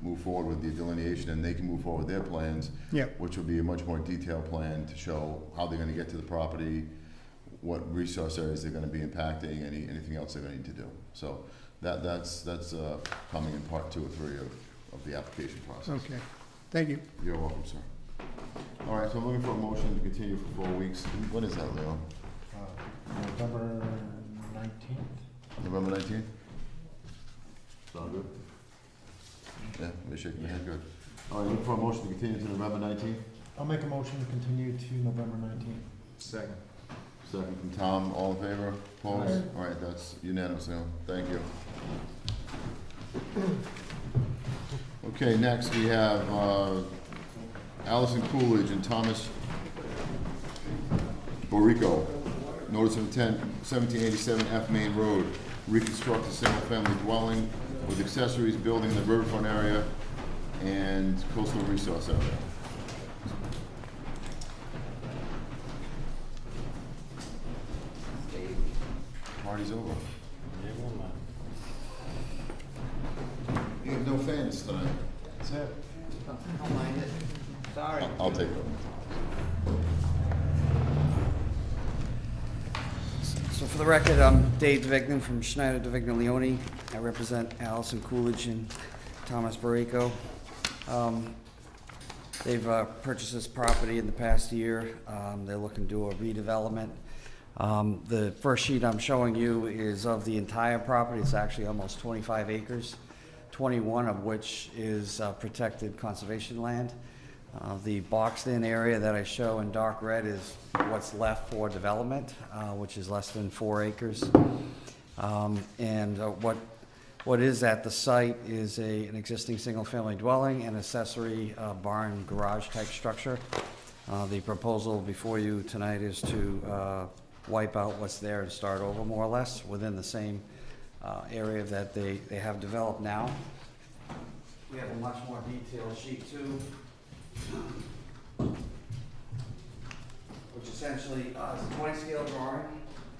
Speaker 1: move forward with the delineation, and they can move forward with their plans.
Speaker 10: Yeah.
Speaker 1: Which will be a much more detailed plan to show how they're gonna get to the property, what resource areas they're gonna be impacting, anything else they're gonna need to do. So that's coming in part 2 or 3 of the application process.
Speaker 10: okay. Thank you.
Speaker 1: You're welcome, sir. All right, so I'm looking for a motion to continue for 4 weeks. When is that, Leo?
Speaker 5: November 19th?
Speaker 1: November 19th? Sound good? Yeah, they're shaking their head, good. All right, looking for a motion to continue to November 19th?
Speaker 5: I'll make a motion to continue to November 19th.
Speaker 7: Second.
Speaker 1: Second from Tom, all in favor? Opposed? All right, that's unanimous, Leo. Thank you. Okay, next we have Allison Coolidge and Thomas Borico. Notice of intent, 1787 F Main Road, reconstruct a single-family dwelling with accessories, building in the riverfront area and coastal resource area. Party's over. You have no fans tonight.
Speaker 5: That's it.
Speaker 2: Don't mind it. Sorry.
Speaker 1: I'll take it.
Speaker 11: So for the record, I'm Dave DeVignan from Schneider DeVignan Leone. I represent Allison Coolidge and Thomas Barico. They've purchased this property in the past year. They're looking to do a redevelopment. The first sheet I'm showing you is of the entire property. It's actually almost 25 acres, 21 of which is protected conservation land. The boxed-in area that I show in dark red is what's left for development, which is less than 4 acres. What is at the site is an existing single-family dwelling and accessory barn garage-type structure. The proposal before you tonight is to wipe out what's there and start over more or less within the same area that they have developed now. We have a much more detailed sheet too, which essentially is a 20-scale drawing.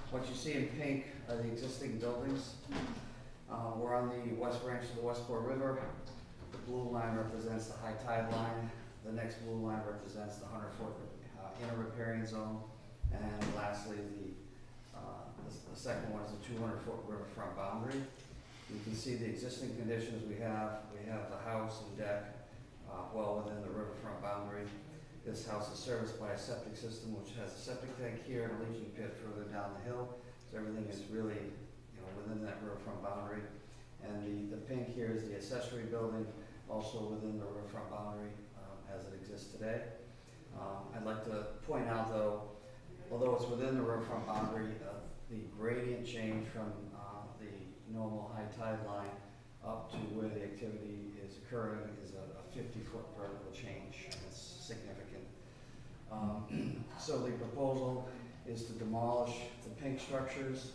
Speaker 11: What you see in pink are the existing buildings. We're on the west branch of the Westport River. The blue line represents the high tide line. The next blue line represents the 100-foot inner riparian zone. And lastly, the second one is the 200-foot riverfront boundary. You can see the existing conditions we have. We have the house and deck well within the riverfront boundary. This house is serviced by a septic system which has a septic tank here and a leaching pit further down the hill. So everything is really within that riverfront boundary. And the pink here is the accessory building, also within the riverfront boundary as it exists today. I'd like to point out though, although it's within the riverfront boundary, the gradient change from the normal high tide line up to where the activity is occurring is a 50-foot vertical change. It's significant. So the proposal is to demolish the pink structures,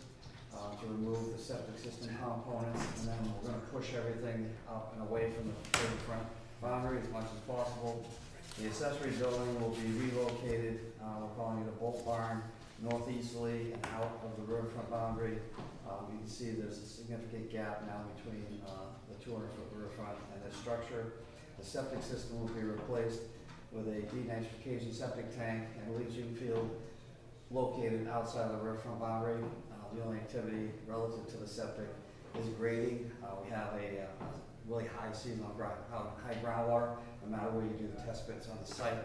Speaker 11: to remove the septic system components, and then we're going to push everything up and away from the riverfront boundary as much as possible. The accessory building will be relocated, we're calling it a bolt barn, northeasterly and out of the riverfront boundary. You can see there's a significant gap now between the 200-foot riverfront and this structure. The septic system will be replaced with a denitrification septic tank and leaching field located outside of the riverfront boundary. The only activity relative to the septic is grading. We have a really high seasonal high groundwater, no matter where you do the test bits on the site.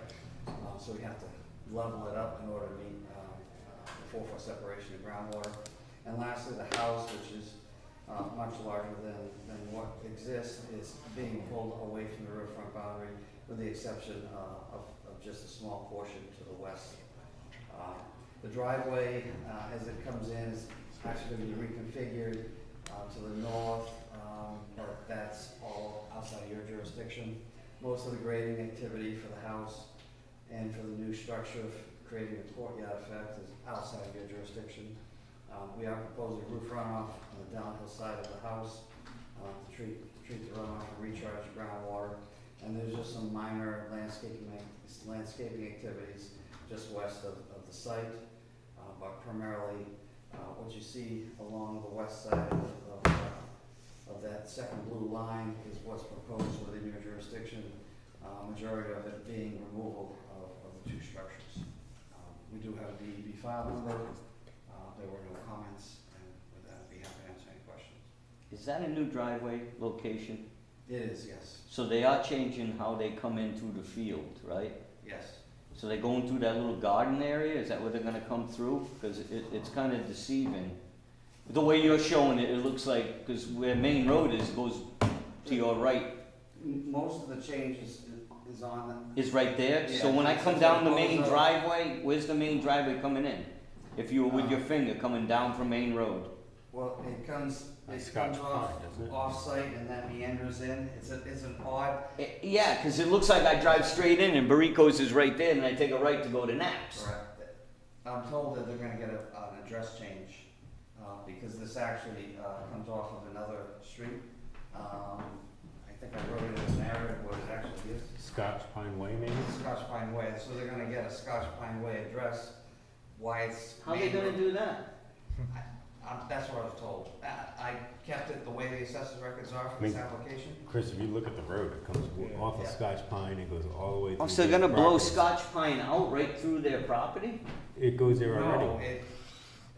Speaker 11: So we have to level it up in order to meet the 4-foot separation of groundwater. And lastly, the house, which is much larger than what exists, is being pulled away from the riverfront boundary, with the exception of just a small portion to the west. The driveway, as it comes in, is actually going to be reconfigured to the north, but that's all outside your jurisdiction. most of the grading activity for the house and for the new structure, creating a courtyard effect, is outside of your jurisdiction. We are proposing roof runoff on the downhill side of the house to treat the runoff and recharge the groundwater. And there's just some minor landscaping activities just west of the site, but primarily what you see along the west side of that second blue line is what's proposed within your jurisdiction. Majority of it being removal of the two structures. We do have a DEP file number. There were no comments, and with that, I'd be happy to answer any questions.
Speaker 2: Is that a new driveway location?
Speaker 11: It is, yes.
Speaker 2: So they are changing how they come in through the field, right?
Speaker 11: Yes.
Speaker 2: So they're going through that little garden area, is that where they're gonna come through? Because it's kind of deceiving. The way you're showing it, it looks like, because where Main Road is, goes to your right,
Speaker 11: Most of the changes is on the,
Speaker 2: is right there. So
Speaker 11: Yeah,
Speaker 2: when I
Speaker 11: it's
Speaker 2: come
Speaker 11: just
Speaker 2: down the
Speaker 11: like
Speaker 2: main
Speaker 11: goes up.
Speaker 2: driveway, where's the main driveway coming in? If you were with your finger coming down from Main Road?
Speaker 11: well, it comes off-site and then meanders in. It's an odd,
Speaker 2: Yeah, because it looks like I drive straight in and Barrico's is right there and I take a right to go to Naps.
Speaker 11: correct. I'm told that they're gonna get an address change, because this actually, comes off of another street. I think I wrote it in the narrative what it actually is.
Speaker 12: Scotch Pine Way, maybe?
Speaker 11: Scotch Pine Way, so they're gonna get a Scotch Pine Way address, why it's.
Speaker 2: How are they gonna do that?
Speaker 11: That's what I was told. I kept it the way the assessors records are for this application.
Speaker 12: Chris, if you look at the road, it comes off of
Speaker 11: Yeah.
Speaker 12: Scotch Pine, it goes all the way through.
Speaker 2: Oh, so they're
Speaker 12: their
Speaker 2: gonna blow
Speaker 12: property.
Speaker 2: Scotch Pine out right through their property?
Speaker 12: It goes there
Speaker 11: No,
Speaker 12: already.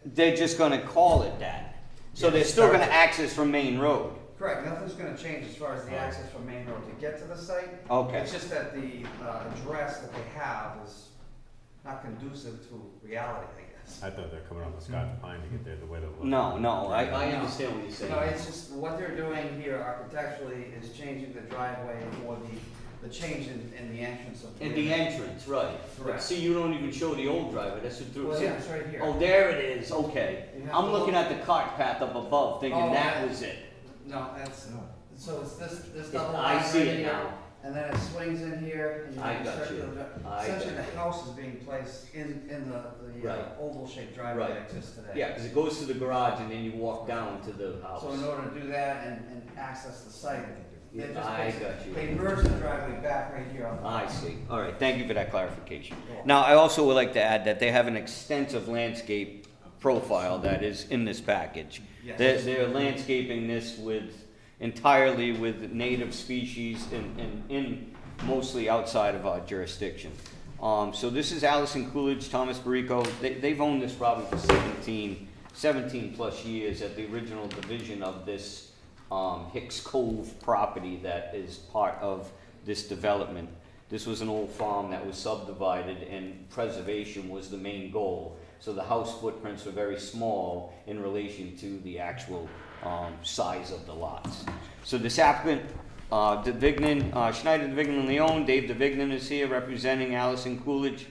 Speaker 2: They're just gonna call it that. So
Speaker 11: Yeah,
Speaker 2: they're still
Speaker 11: start-
Speaker 2: gonna access from Main Road.
Speaker 11: correct, nothing's gonna change as far as the access from Main Road to get to the site.
Speaker 2: Okay.
Speaker 11: It's just that the address that they have is not conducive to reality, I guess.
Speaker 12: I thought they're coming off of Scotch Pine to get there the way to look.
Speaker 2: No, I understand what you're saying.
Speaker 11: No, it's just, what they're doing here architecturally is changing the driveway for the change in the entrance of.
Speaker 2: At the entrance, right.
Speaker 11: Correct.
Speaker 2: See, you don't even show the old driveway, that's what through.
Speaker 11: Well,
Speaker 2: see-
Speaker 11: yeah, it's right here.
Speaker 2: Oh, there it is, okay.
Speaker 11: You have
Speaker 2: I'm
Speaker 11: to
Speaker 2: looking
Speaker 11: look-
Speaker 2: at the cart path up above, thinking
Speaker 11: Oh,
Speaker 2: that
Speaker 11: yeah.
Speaker 2: was it.
Speaker 11: No, that's, so it's this
Speaker 2: Yeah,
Speaker 11: double
Speaker 2: I
Speaker 11: line
Speaker 2: see
Speaker 11: right
Speaker 2: it
Speaker 11: here,
Speaker 2: now.
Speaker 11: and then it swings in here, and you
Speaker 2: I
Speaker 11: have a
Speaker 2: got
Speaker 11: circular
Speaker 2: you.
Speaker 11: drive.
Speaker 2: I
Speaker 11: Essentially,
Speaker 2: got
Speaker 11: the house is being placed in the
Speaker 2: Right.
Speaker 11: oval shaped driveway
Speaker 2: Right.
Speaker 11: that exists today.
Speaker 2: Yeah, because it goes to the garage and then you walk down to the house.
Speaker 11: So in order to do that and access the site, they just
Speaker 2: I got you.
Speaker 11: they merge the driveway back right here on the.
Speaker 2: I see. All right, thank you for that clarification. Now, I also would like to add that they have an extensive landscape profile that is in this package.
Speaker 11: Yes.
Speaker 2: They're landscaping this entirely with native species and mostly outside of our jurisdiction. So this is Allison Coolidge, Thomas Barrico. They've owned this probably for 17 plus years at the original division of this Hicks Cove property that is part of this development. This was an old farm that was subdivided and preservation was the main goal. So the house footprints were very small in relation to the actual size of the lots. So this applicant, Schneider, DeVignan, Leon, Dave DeVignan is here representing Allison Coolidge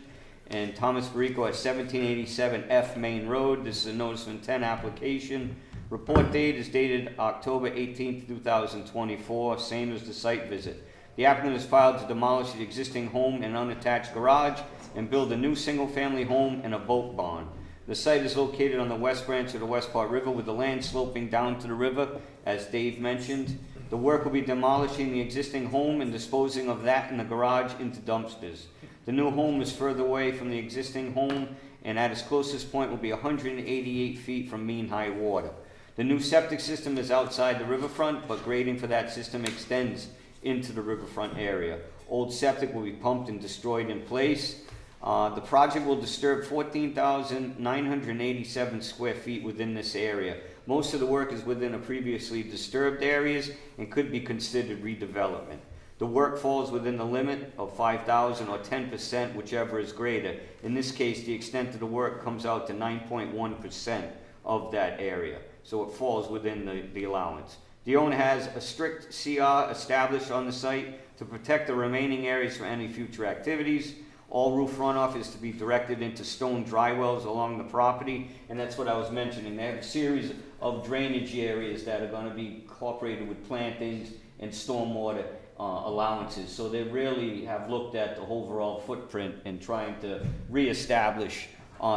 Speaker 2: and Thomas Barrico at 1787 F Main Road. This is a notice of intent application. Report date is dated October 18th, 2024, same as the site visit. The applicant has filed to demolish the existing home and unattached garage and build a new single-family home and a boat barn. The site is located on the west branch of the Westport River with the land sloping down to the river, as Dave mentioned. The work will be demolishing the existing home and disposing of that in the garage into dumpsters. The new home is further away from the existing home and at its closest point will be 188 feet from mean high water. The new septic system is outside the riverfront, but grading for that system extends into the riverfront area. Old septic will be pumped and destroyed in place. The project will disturb 14,987 square feet within this area. Most of the work is within a previously disturbed areas and could be considered redevelopment. The work falls within the limit of 5,000 or 10%, whichever is greater. In this case, the extent of the work comes out to 9.1% of that area. So it falls within the allowance. The owner has a strict CR established on the site to protect the remaining areas from any future activities. All roof runoff is to be directed into stone dry wells along the property, and that's what I was mentioning. They have a series of drainage areas that are going to be incorporated with plantings and stormwater allowances. So they really have looked at the overall footprint and trying to reestablish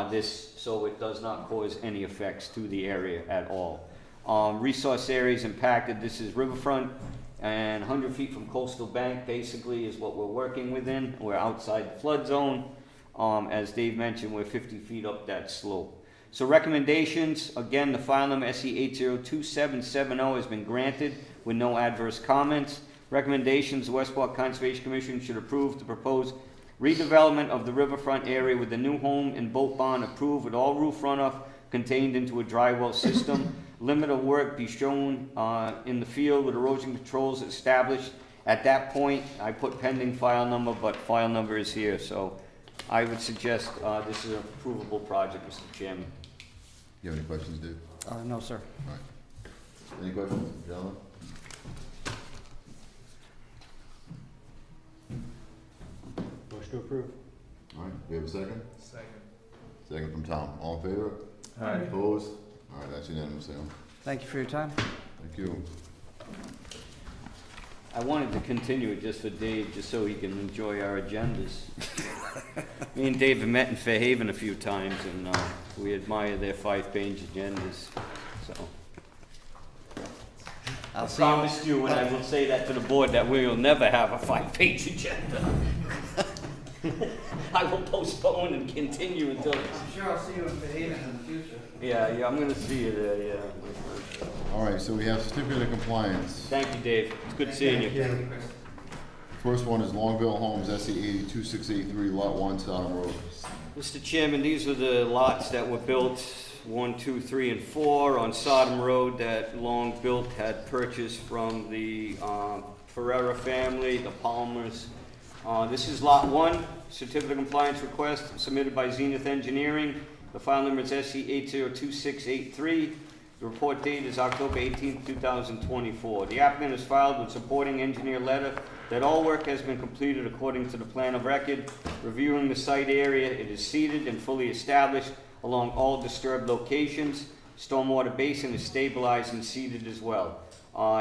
Speaker 2: this so it does not cause any effects to the area at all. Resource areas impacted, this is riverfront and 100 feet from coastal bank basically is what we're working within. We're outside the flood zone. As Dave mentioned, we're 50 feet up that slope. So recommendations, again, the file number SE802770 has been granted with no adverse comments. Recommendations, the Westport Conservation Commission should approve the proposed redevelopment of the riverfront area with the new home and boat barn approved with all roof runoff contained into a dry well system. Limit of work be shown in the field with erosion controls established. At that point, I put pending file number, but file number is here, so I would suggest this is an approvable project, Mr. Chairman.
Speaker 1: You have any questions, Dave?
Speaker 11: No, sir.
Speaker 1: All right. Any questions, gentlemen?
Speaker 12: Motion to approve.
Speaker 1: All right, we have a second?
Speaker 5: Second.
Speaker 1: Second from Tom. All in favor?
Speaker 9: Aye.
Speaker 1: Opposed? All right, that's unanimous, Sam.
Speaker 11: Thank you for your time.
Speaker 1: Thank you.
Speaker 2: I wanted to continue it just for Dave, just so he can enjoy our agendas. Me and Dave have met in Fairhaven a few times, and we admire their 5-page agendas, so. I promised you, and I will say that to the board, that we will never have a 5-page agenda. I will postpone and continue until,
Speaker 11: I'm sure I'll see you in Fairhaven in the future.
Speaker 2: yeah, I'm gonna see you there, yeah.
Speaker 1: All right, so we have certificate of compliance.
Speaker 2: Thank you, Dave. It's good seeing you.
Speaker 11: Thank you, Chris.
Speaker 1: First one is Longville Homes, SE 802683, Lot 1, Sodom Road.
Speaker 2: Mr. Chairman, these are the lots that were built 1, 2, 3, and 4 on Sodom Road that Long Built had purchased from the Ferrera family, the Palmers. This is Lot 1, certificate of compliance request submitted by Zenith Engineering. The file number is SE 802683. The report date is October 18, 2024. The applicant has filed with supporting engineer letter that all work has been completed according to the plan of record. Reviewing the site area, it is seeded and fully established along all disturbed locations. Stormwater basin is stabilized and seeded as well.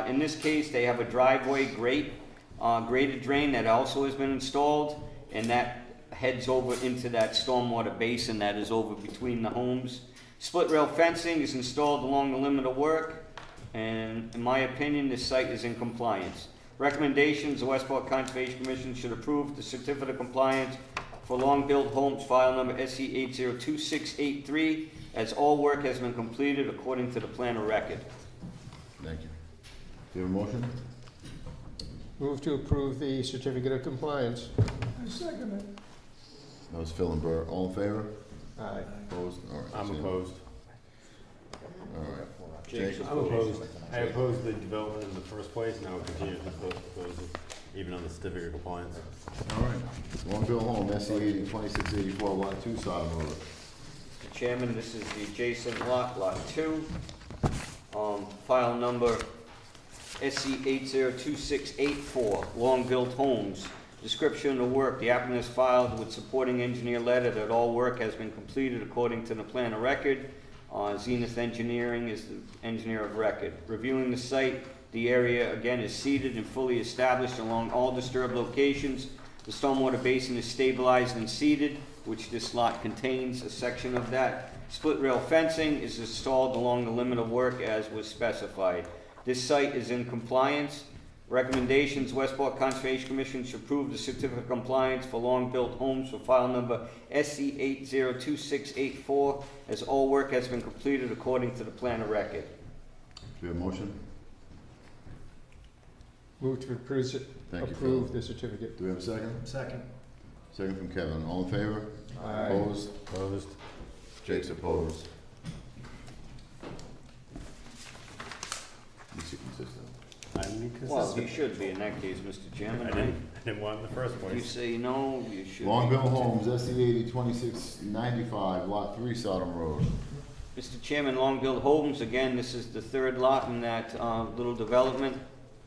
Speaker 2: In this case, they have a driveway graded drain that also has been installed, and that heads over into that stormwater basin that is over between the homes. Split rail fencing is installed along the limit of work, and in my opinion, this site is in compliance. Recommendations, the Westport Conservation Commission should approve the certificate of compliance for Long Built Homes file number SE 802683, as all work has been completed according to the plan of record.
Speaker 1: Thank you. Do you have a motion?
Speaker 4: Move to approve the certificate of compliance.
Speaker 9: I second it.
Speaker 1: That was Phil and Bert. All in favor?
Speaker 4: Aye.
Speaker 1: Opposed? All right.
Speaker 12: I'm
Speaker 1: Sam.
Speaker 12: opposed.
Speaker 1: All right.
Speaker 2: Jake's
Speaker 1: Jake?
Speaker 12: I'm opposed. I opposed the development in the first place, now we continue to oppose it, even on the certificate of compliance.
Speaker 1: All right. Longville Home, SE 802684, Lot 2, Sodom Road.
Speaker 2: Mr. Chairman, this is the adjacent lot, Lot 2. File number SC 802684, Long Built Homes. Description of the work, the applicant has filed with supporting engineer letter that all work has been completed according to the plan of record. Zenith Engineering is the engineer of record. Reviewing the site, the area again is seeded and fully established along all disturbed locations. The stormwater basin is stabilized and seeded, which this lot contains a section of that. Split rail fencing is installed along the limit of work as was specified. This site is in compliance. Recommendations, Westport Conservation Commission should approve the certificate of compliance for Long Built Homes for file number SC 802684, as all work has been completed according to the plan of record.
Speaker 1: Do you have a motion?
Speaker 4: Move to approve
Speaker 1: Thank you,
Speaker 4: approve
Speaker 1: Phil.
Speaker 4: the certificate.
Speaker 1: Do we have a second?
Speaker 5: Second.
Speaker 1: Second from Kevin. All in favor?
Speaker 4: Aye.
Speaker 1: Opposed?
Speaker 12: Opposed.
Speaker 1: Jake's opposed. Is he consistent?
Speaker 12: I'm
Speaker 2: Well,
Speaker 12: inconsistent.
Speaker 2: you should be in that case, Mr. Chairman.
Speaker 12: I didn't want it in the first
Speaker 2: You
Speaker 12: place.
Speaker 2: say no, you should.
Speaker 1: Longville Homes, SE 802695, Lot 3, Sodom Road.
Speaker 2: Mr. Chairman, Long Built Homes, again, this is the third lot in that little development.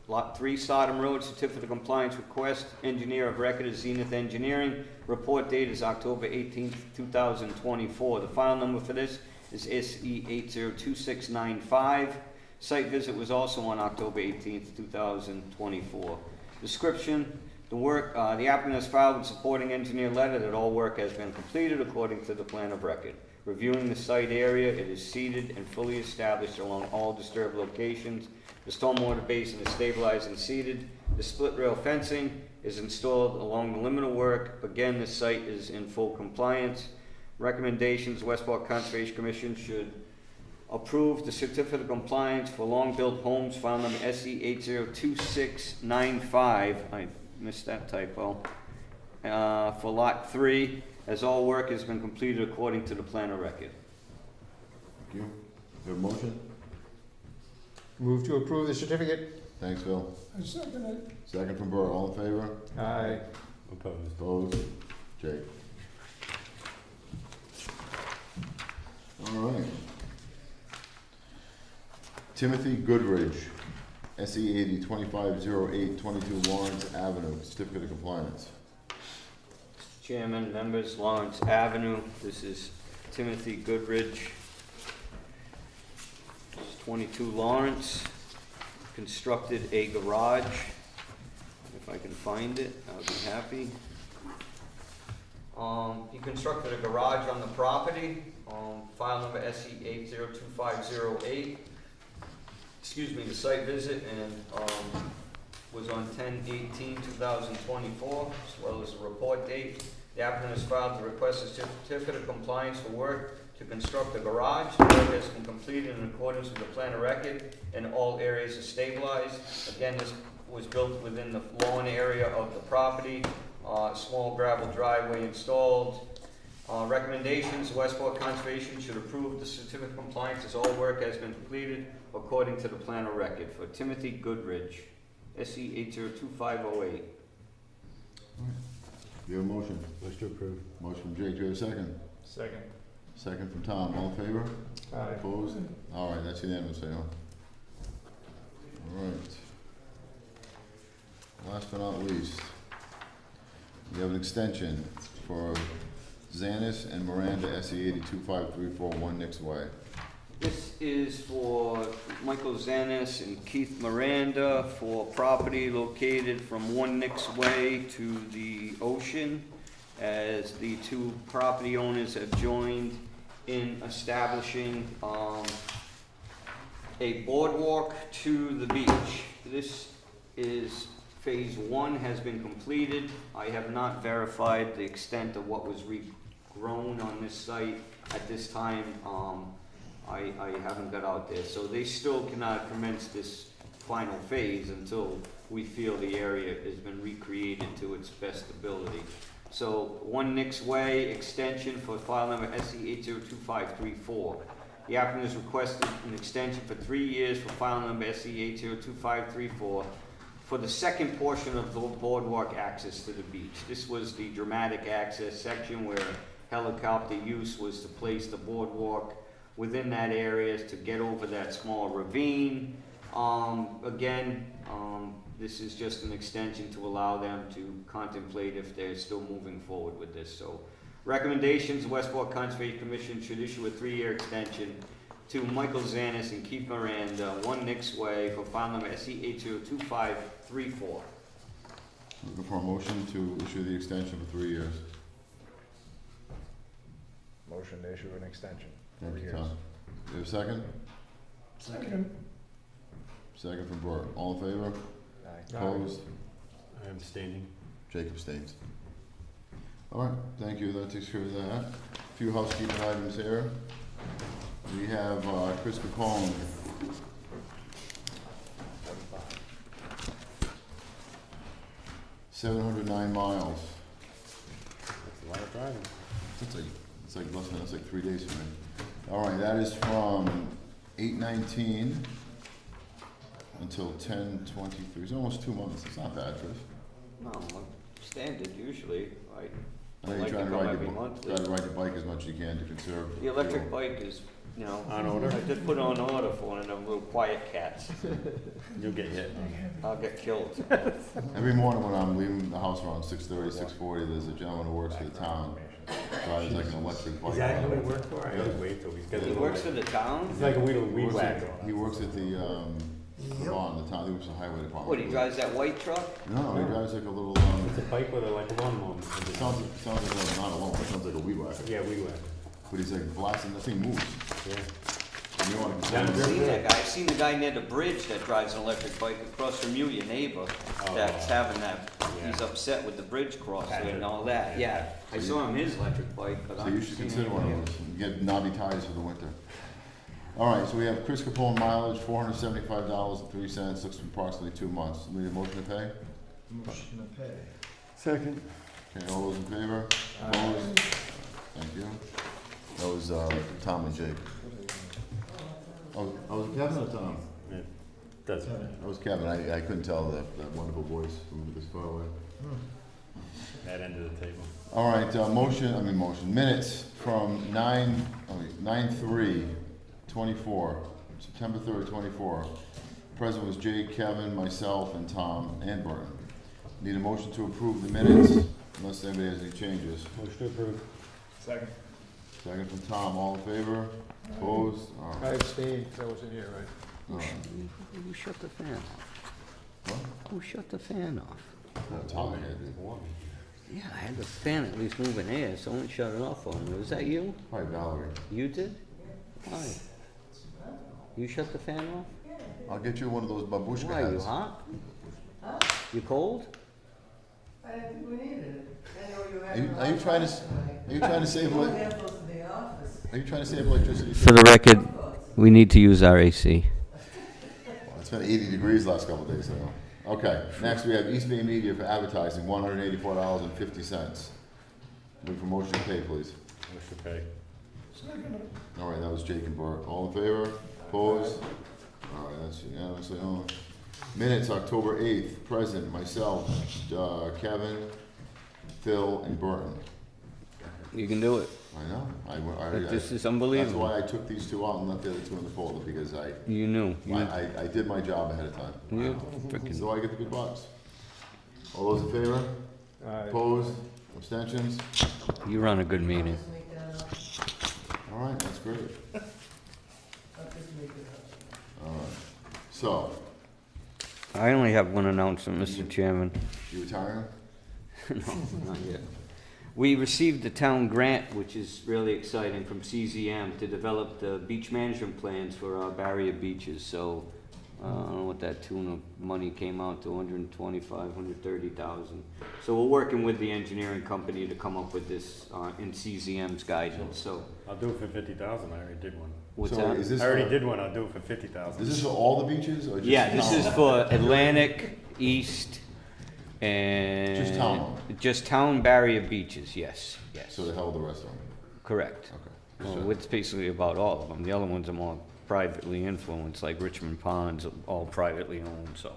Speaker 2: Lot 3, Sodom Road, certificate of compliance request. Engineer of record is Zenith Engineering. Report date is October 18th, 2024. The file number for this is SE 802695. Site visit was also on October 18th, 2024. Description, the applicant has filed a supporting engineer letter that all work has been completed according to the plan of record. Reviewing the site area, it is seeded and fully established along all disturbed locations. The stormwater basin is stabilized and seeded. The split rail fencing is installed along the limit of work. Again, this site is in full compliance. Recommendations, Westport Conservation Commission should approve the certificate of compliance for long-built homes, file number SE 802695. I missed that typo. For lot 3, as all work has been completed according to the plan of record.
Speaker 1: Thank you. Have a motion?
Speaker 4: Move to approve the certificate.
Speaker 1: Thanks, Phil.
Speaker 9: I second it.
Speaker 1: Second from Bert, all in favor?
Speaker 4: Aye.
Speaker 12: Opposed.
Speaker 1: Opposed? Jake. All right. Timothy Goodridge, SE 80 2508 22 Lawrence Avenue, certificate of compliance.
Speaker 2: Chairman, members, Lawrence Avenue, this is Timothy Goodridge. 22 Lawrence, constructed a garage. If I can find it, I'll be happy. He constructed a garage on the property, file number SE 802508. Excuse me, the site visit and was on 10/18/2024, as well as the report date. The applicant has filed to request a certificate of compliance for work to construct a garage. The work has been completed in accordance with the plan of record and all areas are stabilized. Again, this was built within the lawn area of the property. Small gravel driveway installed. Recommendations, Westport Conservation should approve the certificate of compliance as all work has been completed according to the plan of record for Timothy Goodridge, SE 802508.
Speaker 1: Do you have a motion?
Speaker 12: Motion to approve.
Speaker 1: Motion from Jake, do you have a second?
Speaker 5: Second.
Speaker 1: Second from Tom, all in favor?
Speaker 4: Aye.
Speaker 1: Opposed? All right, that's unanimous, huh? All right. Last but not least, we have an extension for Zanis and Miranda, SE 825341 Nix Way.
Speaker 2: This is for Michael Zanis and Keith Miranda for property located from 1 Nix Way to the ocean, as the two property owners have joined in establishing a boardwalk to the beach. This is phase 1 has been completed. I have not verified the extent of what was regrown on this site at this time. I haven't got out there, so they still cannot commence this final phase until we feel the area has been recreated to its best ability. So 1 Nix Way extension for file number SE 802534. The applicant has requested an extension for 3 years for file number SE 802534 for the second portion of the boardwalk access to the beach. This was the dramatic access section where helicopter use was to place the boardwalk within that area to get over that small ravine. This is just an extension to allow them to contemplate if they're still moving forward with this. So recommendations, Westport Conservation Commission should issue a 3-year extension to Michael Zanis and Keith Miranda, 1 Nix Way for file number SE 802534.
Speaker 1: Looking for a motion to issue the extension for 3 years.
Speaker 5: Motion to issue an extension.
Speaker 1: Thank you, Tom. Do you have a second?
Speaker 9: Second.
Speaker 1: Second from Bert. All in favor?
Speaker 5: Aye.
Speaker 1: Opposed?
Speaker 12: I'm abstaining.
Speaker 1: Jake abstains. All right, thank you. That takes care of that. A few housekeeping items here. We have Chris Capone. $709 miles.
Speaker 12: That's a lot of driving.
Speaker 1: It's like less than, that's like 3 days for me. All right, that is from 8/19 until 10/23. It's almost 2 months. It's not bad, Chris.
Speaker 2: No, standard usually.
Speaker 1: I know
Speaker 2: I
Speaker 1: you're
Speaker 2: like to
Speaker 1: trying to
Speaker 2: come
Speaker 1: ride
Speaker 2: every
Speaker 1: your,
Speaker 2: month.
Speaker 1: try to ride your bike as much as you can to conserve.
Speaker 2: The electric
Speaker 1: fuel.
Speaker 2: bike is, you know,
Speaker 12: On order?
Speaker 2: I just put on order for one of them little quiet cats.
Speaker 12: You'll get hit.
Speaker 2: I'll get killed.
Speaker 1: Every morning when I'm leaving the house around 6:30, 6:40, there's a gentleman who works for the town. Drives like an electric bike.
Speaker 12: Is that who he works for? I always wait till he's got
Speaker 2: He works for the town?
Speaker 12: It's like a weed whacker.
Speaker 1: He works at the Vaughn, the town, he was the highway department.
Speaker 2: What, he drives that white truck?
Speaker 1: No, he drives like a little,
Speaker 12: It's a bike with a, like a lawnmower.
Speaker 1: it sounds like, not a lawn, it sounds like a weed whacker.
Speaker 12: Yeah, we went.
Speaker 1: But he's like blasting, the thing moves.
Speaker 12: Yeah.
Speaker 1: And you wanna
Speaker 12: Yeah,
Speaker 2: I've seen that guy. I've seen the guy near the bridge that drives an electric bike across from you, your neighbor, that's having that, he's upset with the bridge crossing and all that. Yeah, I saw him his electric bike, but
Speaker 1: So
Speaker 2: I'm.
Speaker 1: you should consider one of those, and get knobby tires for the winter. All right, so we have Chris Capone mileage, $475.03, looks approximately 2 months. Need a motion to pay?
Speaker 5: Motion to pay.
Speaker 1: Second. Okay, all those in favor? Opposed? Thank you. That was, Tom and Jake. Oh, was it Kevin or Tom?
Speaker 12: Yeah, that's it.
Speaker 1: That was Kevin, I couldn't tell that wonderful voice from this far away.
Speaker 12: That end of the table.
Speaker 1: All right, motion, minutes from 9/3/24, September 3rd, 24. Present was Jake, Kevin, myself, and Tom, and Burton. Need a motion to approve the minutes, unless anybody has any changes.
Speaker 12: Motion to approve.
Speaker 5: Second.
Speaker 1: Second from Tom, all in favor? Opposed? All
Speaker 4: I
Speaker 1: right.
Speaker 4: abstained, 'cause I wasn't here, right?
Speaker 1: All right.
Speaker 2: Who shut the fan off?
Speaker 1: What?
Speaker 2: Who shut the fan off?
Speaker 1: Tom had it.
Speaker 2: Yeah, I had the fan at least moving air. Someone shut it off for me. Was that you?
Speaker 1: Probably Valerie.
Speaker 2: You did? Why? You shut the fan off?
Speaker 1: I'll get you one of those babushka
Speaker 2: Why, you
Speaker 1: hats.
Speaker 2: hot? You cold?
Speaker 13: I didn't think we needed it. I know you
Speaker 1: Are
Speaker 13: had.
Speaker 1: you trying to, are you trying to save,
Speaker 13: We're
Speaker 1: are
Speaker 13: supposed to be office.
Speaker 1: you trying to save electricity?
Speaker 2: For the record, we need to use our AC.
Speaker 1: It's been 80 degrees the last couple of days, so. Okay, next we have East Bay Media for advertising, $184.50. Look for motion to pay, please.
Speaker 12: Motion to pay.
Speaker 1: All right, that was Jake and Bart. All in favor? Opposed? All right, that's unanimously on. Minutes, October 8th, present, myself, Kevin, Phil, and Burton.
Speaker 2: You can do it.
Speaker 1: I know.
Speaker 2: This is
Speaker 1: That's
Speaker 2: unbelievable.
Speaker 1: why I took these two out and left the other two in the folder, because
Speaker 2: You knew.
Speaker 1: I did my job ahead of time.
Speaker 2: You freaking.
Speaker 1: So I get the big bucks. All those in favor? Opposed? Abstentions?
Speaker 2: You run a good meeting.
Speaker 13: Just make that up.
Speaker 1: All right, that's great.
Speaker 13: I'll just make it up.
Speaker 1: All right. So,
Speaker 2: I only have one announcement, Mr. Chairman.
Speaker 1: you retiring?
Speaker 2: No, not yet. We received the town grant, which is really exciting, from CZM to develop the beach management plans for our barrier beaches. So, I don't know what that tune of money came out to, 125, 130,000. So we're working with the engineering company to come up with this in CZM's guidance. So,
Speaker 12: I'll do it for 50,000. I already did one.
Speaker 2: what's
Speaker 1: So
Speaker 2: that?
Speaker 1: is this
Speaker 12: I already
Speaker 1: for-
Speaker 12: did one. I'll do it for 50,000.
Speaker 1: Is this for all the beaches or just?
Speaker 2: Yeah, this is
Speaker 1: town?
Speaker 2: for Atlantic, East, and...
Speaker 1: Just town.
Speaker 2: Just town barrier beaches, yes, yes.
Speaker 1: So the hell with the rest of them?
Speaker 2: Correct.
Speaker 1: Okay.
Speaker 2: Well, it's basically about all of them. The other ones are more privately influenced, like Richmond Ponds, all privately owned, so.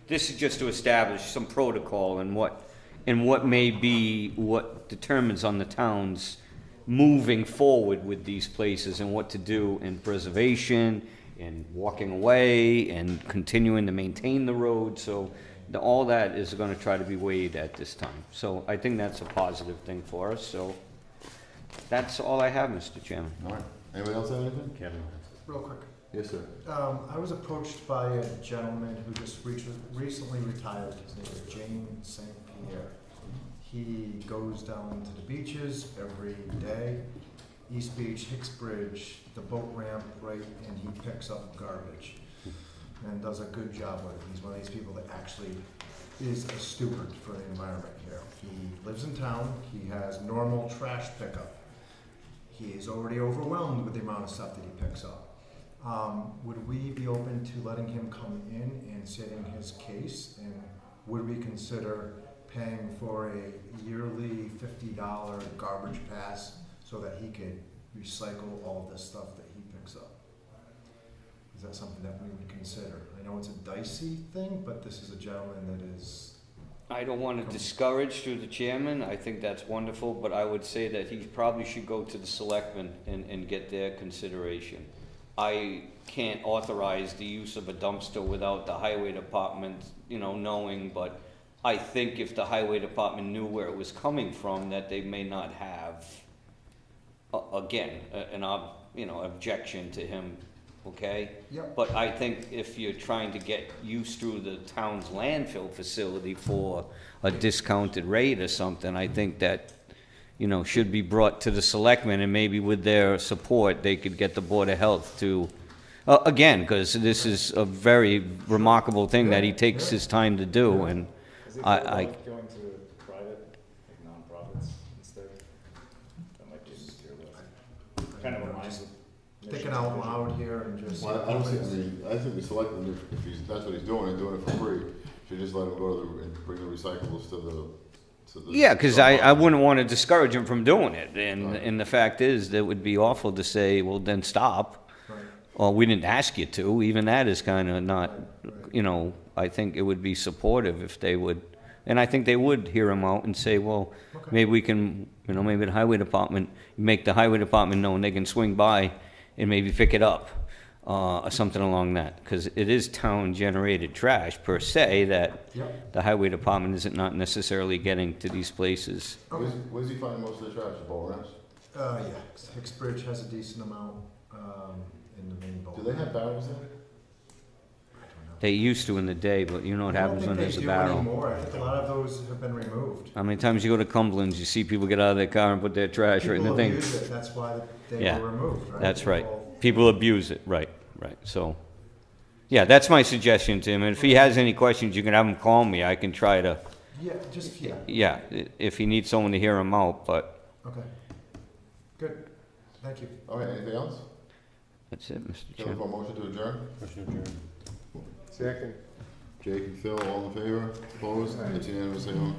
Speaker 2: This is just to establish some protocol and what may be, what determines on the towns moving forward with these places and what to do in preservation and walking away and continuing to maintain the road, so all that is gonna try to be weighed at this time. So I think that's a positive thing for us, so that's all I have, Mr. Chairman.
Speaker 1: All right. Anybody else have anything?
Speaker 12: Kevin.
Speaker 5: Real quick.
Speaker 1: Yes, sir.
Speaker 5: I was approached by a gentleman who just recently retired. His name is James St. Pierre. He goes down to the beaches every day, East Beach, Hicks Bridge, the boat ramp, right, and he picks up garbage and does a good job with it. He's one of these people that actually is a steward for the environment here. He lives in town. He has normal trash pickup. He is already overwhelmed with the amount of stuff that he picks up. Would we be open to letting him come in and sit in his case? And would we consider paying for a yearly $50 garbage pass so that he could recycle all this stuff that he picks up? Is that something that we would consider? I know it's a dicey thing, but this is a gentleman that is...
Speaker 2: I don't want to discourage through the chairman, I think that's wonderful, but I would say that he probably should go to the selectmen and get their consideration. I can't authorize the use of a dumpster without the highway department, knowing, but I think if the highway department knew where it was coming from, that they may not have, again, an objection to him okay?
Speaker 5: Yep.
Speaker 2: But I think if you're trying to get use through the town's landfill facility for a discounted rate or something, I think that, you know, should be brought to the selectmen, and maybe with their support, they could get the Board of Health to, again, because this is a very remarkable thing that he takes his time to do, and I
Speaker 14: going to private, like nonprofits instead? That might be easier, but kind of aligns with.
Speaker 5: Thinking out loud here and just.
Speaker 1: Well, I don't think, I mean, I think the selectmen, if he's, that's what he's doing, and doing it for free, should just let him go to the, and bring the recyclables to the.
Speaker 2: yeah, because I wouldn't want to discourage him from doing it, and the fact is, that it would be awful to say, well, then stop.
Speaker 5: Right.
Speaker 2: Or we didn't ask you to, even that is kind of not, you know, I think it would be supportive if they would, and I think they would hear him out and say, well,
Speaker 5: Okay.
Speaker 2: maybe we can, you know, maybe the highway department, make the highway department know, and they can swing by and maybe pick it up, or something along that, because it is town-generated trash per se, that
Speaker 5: Yep.
Speaker 2: the highway department isn't not necessarily getting to these places.
Speaker 1: Where's he finding most of the trash, Bow Ranch?
Speaker 5: Yeah, Hicksbridge has a decent amount, in the main bowl.
Speaker 1: Do they have barrels there?
Speaker 2: They used to in the day, but you know what happens when there's a
Speaker 5: I
Speaker 2: barrel.
Speaker 5: don't think they do anymore. I think a lot of those have been removed.
Speaker 2: How many times you go to Cumberland's, you see people get out of their car and put their trash right in the
Speaker 5: People
Speaker 2: thing?
Speaker 5: abuse it, that's why they
Speaker 2: Yeah,
Speaker 5: were removed, right?
Speaker 2: That's right.
Speaker 5: People-
Speaker 2: People abuse it, right, so. Yeah, that's my suggestion to him, and if he has any questions, you can have him call me, I can try to,
Speaker 5: Yeah, just, yeah,
Speaker 2: yeah, if he needs someone to hear him out, but
Speaker 5: okay. Good, thank you.
Speaker 1: Okay, anything else?
Speaker 2: that's it, Mr.
Speaker 1: Looking
Speaker 2: Chairman.
Speaker 1: for a motion to adjourn?
Speaker 12: Motion adjourned.
Speaker 3: Second.
Speaker 1: Jake and Phil, all in favor? Opposed? It's unanimous, everyone.